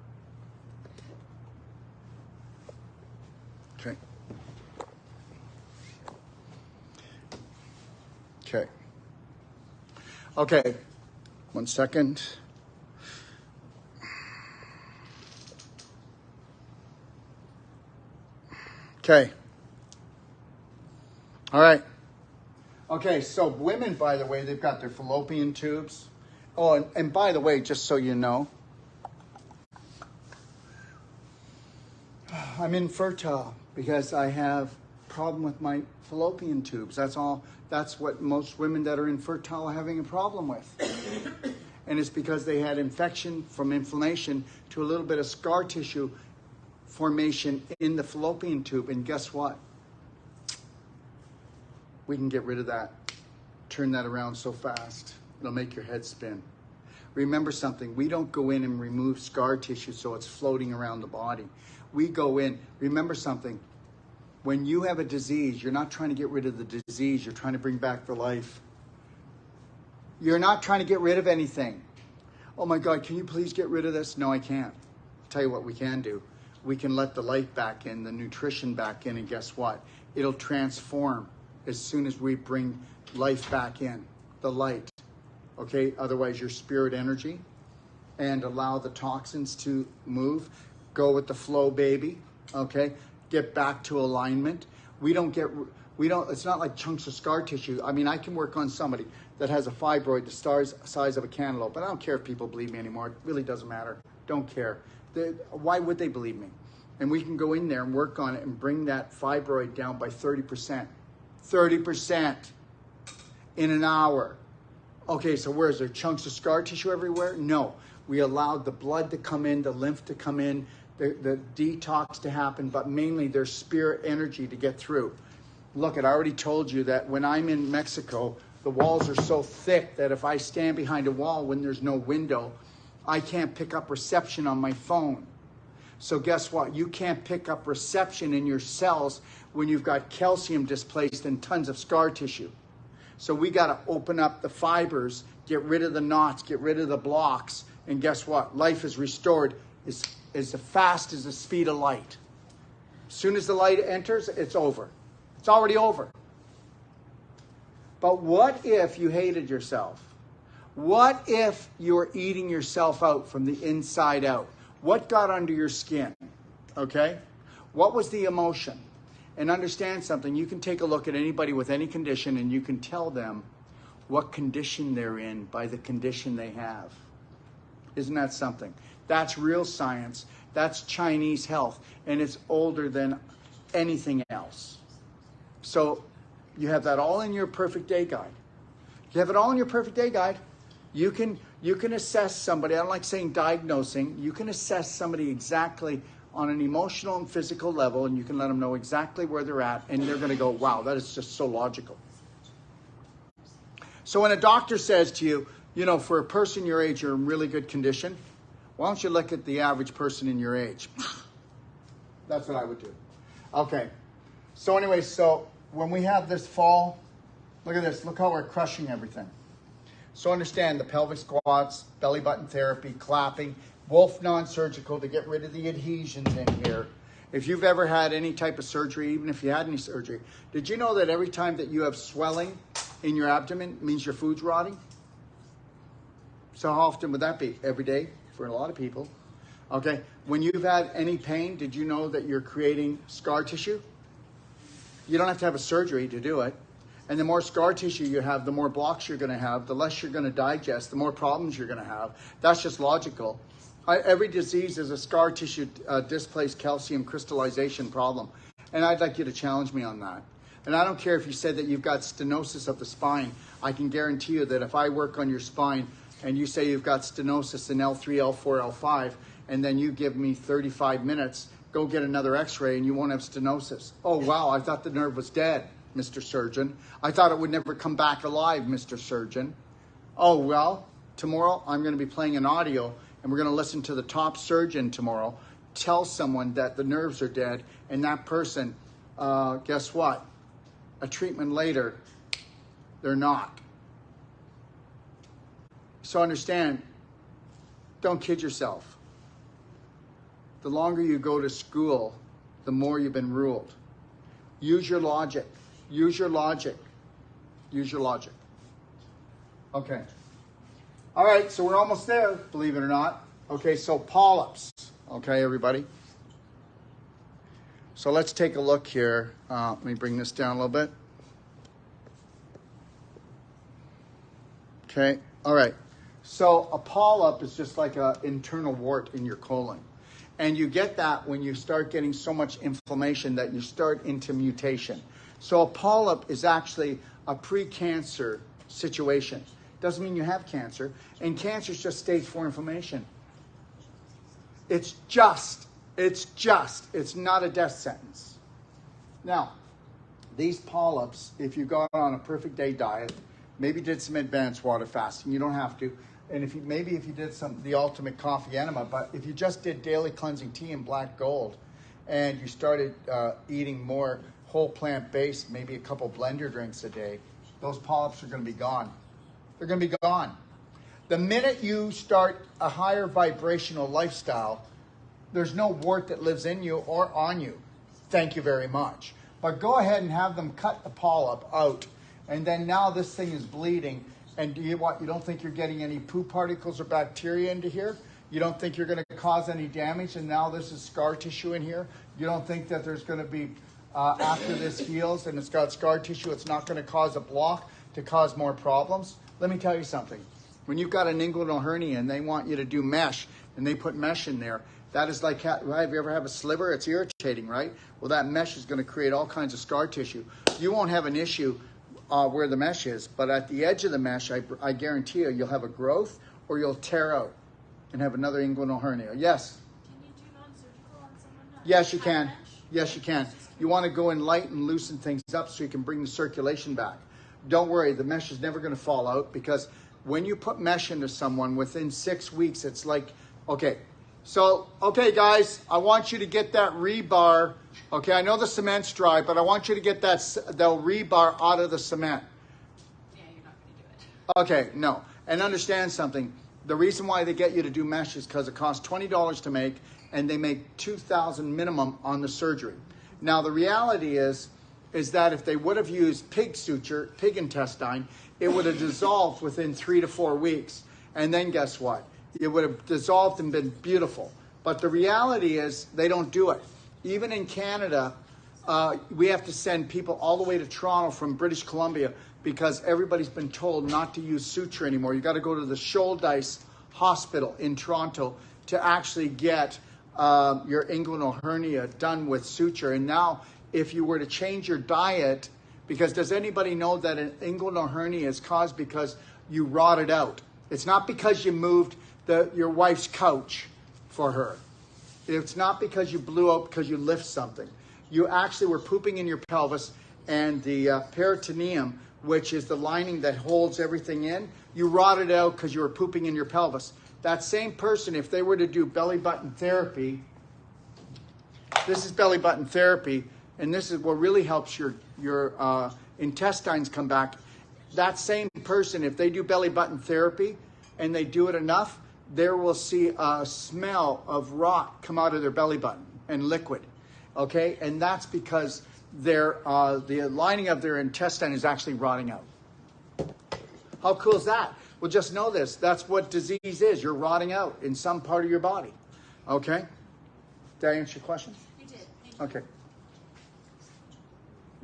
Okay. Okay. Okay, 1 second. Okay. All right. Okay, so women, by the way, they've got their fallopian tubes. Oh, and by the way, just so you know, I'm infertile because I have a problem with my fallopian tubes. That's all. That's what most women that are infertile are having a problem with. And it's because they had infection from inflammation to a little bit of scar tissue formation in the fallopian tube. And guess what? We can get rid of that. Turn that around so fast. It'll make your head spin. Remember something. We don't go in and remove scar tissue so it's floating around the body. We go in. Remember something. When you have a disease, you're not trying to get rid of the disease. You're trying to bring back the life. You're not trying to get rid of anything. Oh my God, can you please get rid of this? No, I can't. I'll tell you what we can do. We can let the life back in, the nutrition back in, and guess what? It'll transform as soon as we bring life back in, the light. Okay, otherwise your spirit energy, and allow the toxins to move. Go with the flow, baby. Okay, get back to alignment. It's not like chunks of scar tissue. I mean, I can work on somebody that has a fibroid the size of a cantaloupe, but I don't care if people believe me anymore. It really doesn't matter. Don't care. Why would they believe me? And we can go in there and work on it and bring that fibroid down by 30%. 30% in an hour. Okay, so where is there? Chunks of scar tissue everywhere? No. We allowed the blood to come in, the lymph to come in, the detox to happen, but mainly their spirit energy to get through. Look, I already told you that when I'm in Mexico, the walls are so thick that if I stand behind a wall when there's no window, I can't pick up reception on my phone. So guess what? You can't pick up reception in your cells when you've got calcium displaced and tons of scar tissue. So we got to open up the fibers, get rid of the knots, get rid of the blocks, and guess what? Life is restored as fast as the speed of light. As soon as the light enters, it's over. It's already over. But what if you hated yourself? What if you were eating yourself out from the inside out? What got under your skin? Okay? What was the emotion? And understand something. You can take a look at anybody with any condition and you can tell them what condition they're in by the condition they have. Isn't that something? That's real science. That's Chinese health. And it's older than anything else. So you have that all in your perfect day guide. You have it all in your perfect day guide. You can assess somebody. I don't like saying diagnosing. You can assess somebody exactly on an emotional and physical level, and you can let them know exactly where they're at, and they're going to go, wow, that is just so logical. So when a doctor says to you, you know, for a person your age, you're in really good condition, why don't you look at the average person in your age? That's what I would do. Okay. So anyway, so when we have this fall, look at this. Look how we're crushing everything. So understand the pelvic squats, belly button therapy, clapping, Wolfe Non-Surgical to get rid of the adhesions in here. If you've ever had any type of surgery, even if you had any surgery, did you know that every time that you have swelling in your abdomen means your food's rotting? So how often would that be? Every day for a lot of people. Okay. When you've had any pain, did you know that you're creating scar tissue? You don't have to have a surgery to do it. And the more scar tissue you have, the more blocks you're going to have, the less you're going to digest, the more problems you're going to have. That's just logical. Every disease is a scar tissue displaced calcium crystallization problem. And I'd like you to challenge me on that. And I don't care if you said that you've got stenosis of the spine. I can guarantee you that if I work on your spine and you say you've got stenosis in L3, L4, L5, and then you give me 35 minutes, go get another x-ray and you won't have stenosis. Oh, wow, I thought the nerve was dead, Mr. Surgeon. I thought it would never come back alive, Mr. Surgeon. Oh, well, tomorrow I'm going to be playing an audio and we're going to listen to the top surgeon tomorrow tell someone that the nerves are dead, and that person, guess what? A treatment later, they're not. So understand, don't kid yourself. The longer you go to school, the more you've been ruled. Use your logic. Use your logic. Use your logic. Okay. All right, so we're almost there, believe it or not. Okay, so polyps. Okay, everybody. So let's take a look here. Let me bring this down a little bit. Okay, all right. So a polyp is just like an internal wart in your colon. And you get that when you start getting so much inflammation that you start into mutation. So a polyp is actually a pre-cancer situation. Doesn't mean you have cancer. And cancer is just stage 4 inflammation. It's not a death sentence. Now, these polyps, if you got on a perfect day diet, maybe did some advanced water fasting, you don't have to. And if you did the ultimate coffee enema, but if you just did daily cleansing tea and black gold, and you started eating more whole plant based, maybe a couple blender drinks a day, those polyps are going to be gone. They're going to be gone. The minute you start a higher vibrational lifestyle, there's no wart that lives in you or on you. Thank you very much. But go ahead and have them cut the polyp out. And then now this thing is bleeding. And you don't think you're getting any poo particles or bacteria into here? You don't think you're going to cause any damage? And now this is scar tissue in here? You don't think that there's going to be, after this heals and it's got scar tissue, it's not going to cause a block to cause more problems? Let me tell you something. When you've got an inguinal hernia and they want you to do mesh, and they put mesh in there, that is like, have you ever had a sliver? It's irritating, right? Well, that mesh is going to create all kinds of scar tissue. You won't have an issue where the mesh is, but at the edge of the mesh, I guarantee you'll have a growth or you'll tear out and have another inguinal hernia. Yes? Can you do non-surgical on someone that Yes, you has can. mesh? Yes, you can. You want to go in light and loosen things up so you can bring the circulation back. Don't worry, the mesh is never going to fall out, because when you put mesh into someone within 6 weeks, it's like, okay, guys, I want you to get that rebar. Okay, I know the cement's dry, but I want you to get the rebar out of the cement. Yeah, you're not going to do it. Okay, no. And understand something. The reason why they get you to do mesh is because it costs $20 to make, and they make $2,000 minimum on the surgery. Now, the reality is that if they would have used pig suture, pig intestine, it would have dissolved within 3 to 4 weeks. And then guess what? It would have dissolved and been beautiful. But the reality is they don't do it. Even in Canada, we have to send people all the way to Toronto from British Columbia because everybody's been told not to use suture anymore. You got to go to the Shouldice Hospital in Toronto to actually get your inguinal hernia done with suture. And now, if you were to change your diet, because does anybody know that an inguinal hernia is caused because you rotted out? It's not because you moved your wife's couch for her. It's not because you blew out because you lift something. You actually were pooping in your pelvis, and the peritoneum, which is the lining that holds everything in, you rotted out because you were pooping in your pelvis. That same person, if they were to do belly button therapy, this is belly button therapy, and this is what really helps your intestines come back. That same person, if they do belly button therapy and they do it enough, there will see a smell of rot come out of their belly button and liquid, okay? And that's because the lining of their intestine is actually rotting out. How cool is that? Well, just know this. That's what disease is. You're rotting out in some part of your body, okay? Did I answer your question? You did. Thank you. Okay.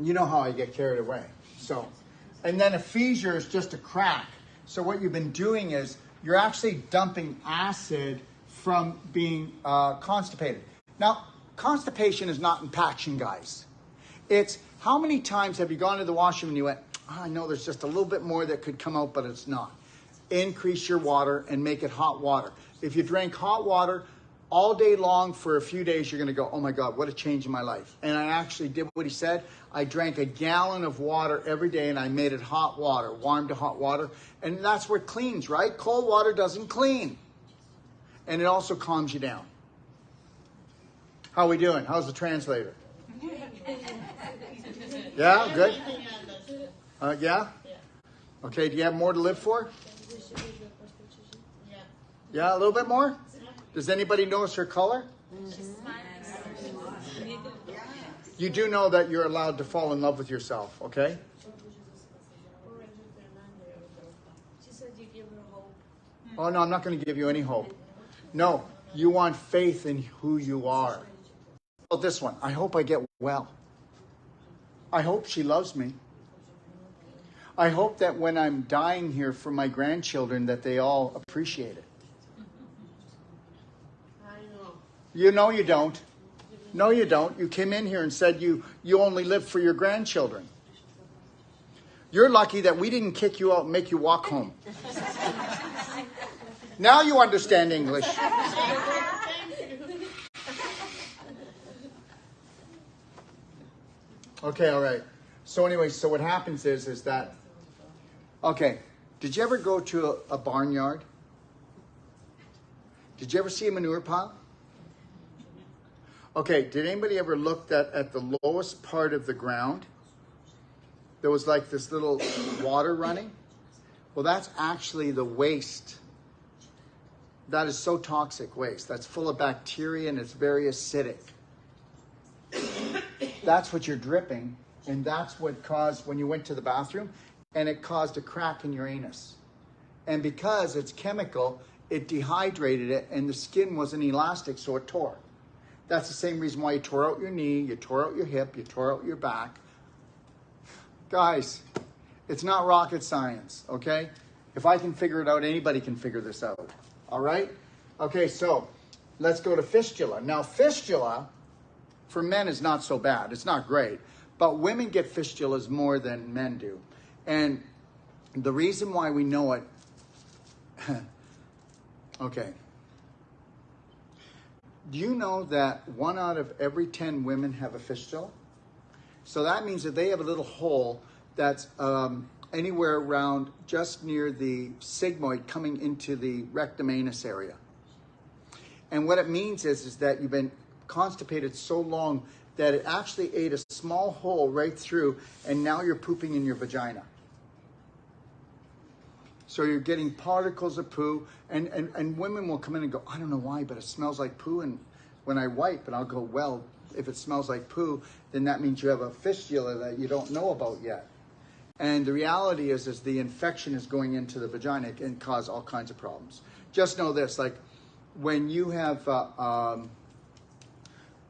You know how I get carried away. So, and then a fissure is just a crack. So what you've been doing is you're actually dumping acid from being constipated. Now, constipation is not impaction, guys. It's how many times have you gone to the washroom and you went, oh, I know there's just a little bit more that could come out, but it's not. Increase your water and make it hot water. If you drank hot water all day long for a few days, you're going to go, oh my God, what a change in my life. And I actually did what he said. I drank a gallon of water every day and I made it hot water, warm to hot water. And that's what cleans, right? Cold water doesn't clean. And it also calms you down. How are we doing? How's the translator? Yeah, good? Yeah? Okay, do you have more to live for? Yeah, a little bit more? Does anybody notice her color? You do know that you're allowed to fall in love with yourself, okay? She said you give her hope. Oh, no, I'm not going to give you any hope. No, you want faith in who you are. Oh, this one. I hope I get well. I hope she loves me. I hope that when I'm dying here for my grandchildren that they all appreciate it. I know. You know you don't. No, you don't. You came in here and said you only live for your grandchildren. You're lucky that we didn't kick you out and make you walk home. Now you understand English. Okay, all right. So anyway, so what happens is that, okay, did you ever go to a barnyard? Did you ever see a manure pile? Okay, did anybody ever look at the lowest part of the ground? There was like this little water running. Well, that's actually the waste. That is so toxic waste. That's full of bacteria and it's very acidic. That's what you're dripping, and that's what caused when you went to the bathroom, and it caused a crack in your anus. And because it's chemical, it dehydrated it, and the skin wasn't elastic, so it tore. That's the same reason why you tore out your knee, you tore out your hip, you tore out your back. Guys, it's not rocket science, okay? If I can figure it out, anybody can figure this out, all right? Okay, so let's go to fistula. Now, fistula for men is not so bad. It's not great. But women get fistulas more than men do. And the reason why we know it, okay. Do you know that 1 out of every 10 women have a fistula? So that means that they have a little hole that's anywhere around just near the sigmoid coming into the rectum anus area. And what it means is that you've been constipated so long that it actually ate a small hole right through, and now you're pooping in your vagina. So you're getting particles of poo, and women will come in and go, I don't know why, but it smells like poo, and when I wipe, and I'll go, well, if it smells like poo, then that means you have a fistula that you don't know about yet. And the reality is the infection is going into the vagina and cause all kinds of problems. Just know this, like when you have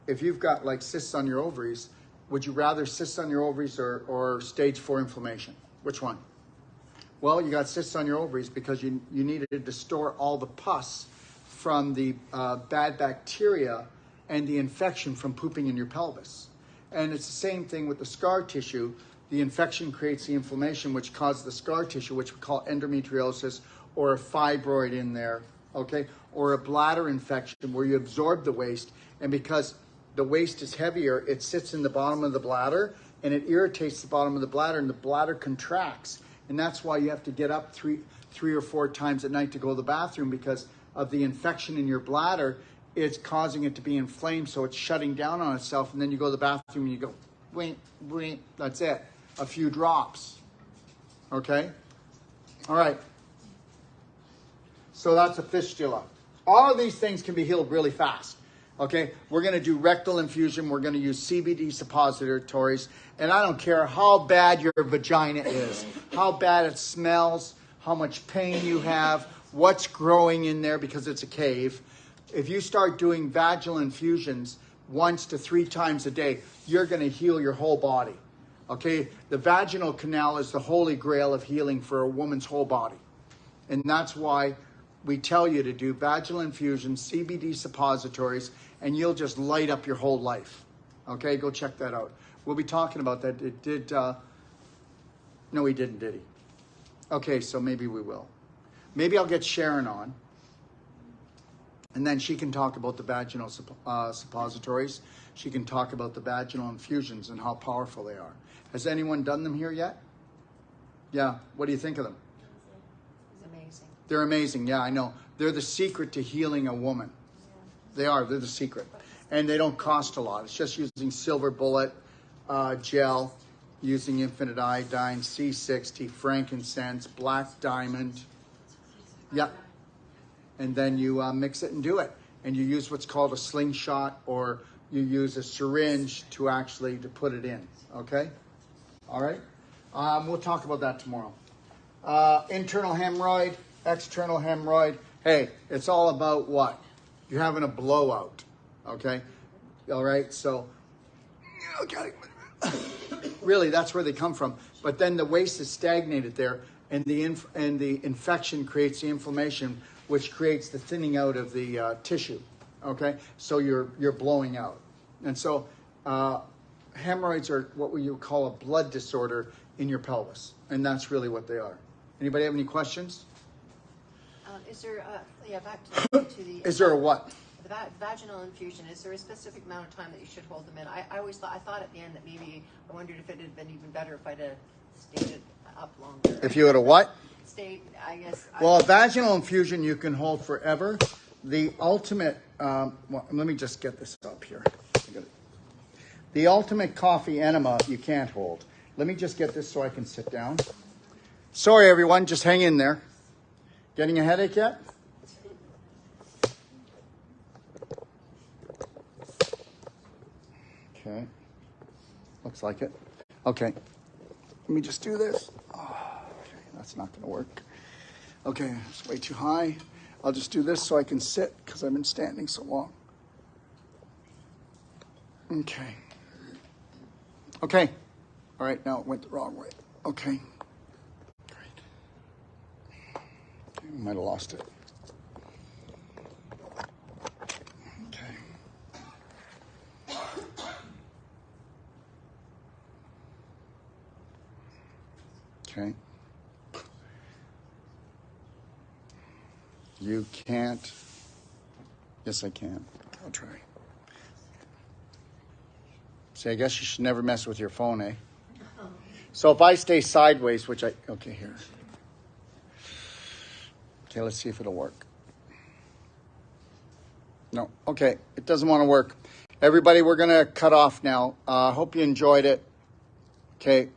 if you've got like cysts on your ovaries, would you rather cysts on your ovaries or stage 4 inflammation? Which one? Well, you got cysts on your ovaries because you needed to store all the pus from the bad bacteria and the infection from pooping in your pelvis. And it's the same thing with the scar tissue. The infection creates the inflammation, which causes the scar tissue, which we call endometriosis, or a fibroid in there, okay? Or a bladder infection where you absorb the waste, and because the waste is heavier, it sits in the bottom of the bladder, and it irritates the bottom of the bladder, and the bladder contracts. And that's why you have to get up three or 4 times at night to go to the bathroom, because of the infection in your bladder. It's causing it to be inflamed, so it's shutting down on itself, and then you go to the bathroom and you go, wink, wink, that's it. A few drops, okay? All right. So that's a fistula. All of these things can be healed really fast, okay? We're going to do rectal infusion. We're going to use CBD suppositories, and I don't care how bad your vagina is, how bad it smells, how much pain you have, what's growing in there because it's a cave. If you start doing vaginal infusions 1 to 3 times a day, you're going to heal your whole body. Okay? The vaginal canal is the holy grail of healing for a woman's whole body. And that's why we tell you to do vaginal infusions, CBD suppositories, and you'll just light up your whole life. Okay? Go check that out. We'll be talking about that. It did, no, he didn't, did he? Okay, so maybe we will. Maybe I'll get Sharon on. And then she can talk about the vaginal suppositories. She can talk about the vaginal infusions and how powerful they are. Has anyone done them here yet? Yeah. What do you think of them? It's amazing. They're amazing. Yeah, I know. They're the secret to healing a woman. They are. They're the secret. And they don't cost a lot. It's just using silver bullet gel, using infinite iodine, C60, frankincense, black diamond. Yeah. And then you mix it and do it. And you use what's called a slingshot, or you use a syringe to put it in. Okay? All right? We'll talk about that tomorrow. Internal hemorrhoid, external hemorrhoid. Hey, it's all about what? You're having a blowout. Okay? All right? So, okay. Really, that's where they come from. but then the waste is stagnated there, and the infection creates the inflammation, which creates the thinning out of the tissue. Okay, so you're blowing out, and so hemorrhoids are what you call a blood disorder in your pelvis, and that's really what they are. Anybody have any questions? Is there, back to the... Is there a what? The vaginal infusion, is there a specific amount of time that you should hold them in? I always thought, at the end that maybe, I wondered if it had been even better if I'd have stayed it up longer. If you had a what? Stayed, I guess. Well, a vaginal infusion you can hold forever. The ultimate, well, let me just get this up here. The ultimate coffee enema you can't hold. Let me just get this so I can sit down. Sorry, everyone, just hang in there. Getting a headache yet? Okay. Looks like it. Okay. Let me just do this. Oh, okay, that's not going to work. Okay, it's way too high. I'll just do this so I can sit because I've been standing so long. Okay. Okay. All right, now it went the wrong way. Okay. Great. I might have lost it. Okay. Okay. You can't. Yes, I can. I'll try. See, I guess you should never mess with your phone, eh? So if I stay sideways, which I... Okay, here. Okay, let's see if it'll work. No, okay, it doesn't want to work. Everybody, we're going to cut off now. Hope you enjoyed it. Okay,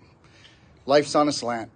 life's on a slant.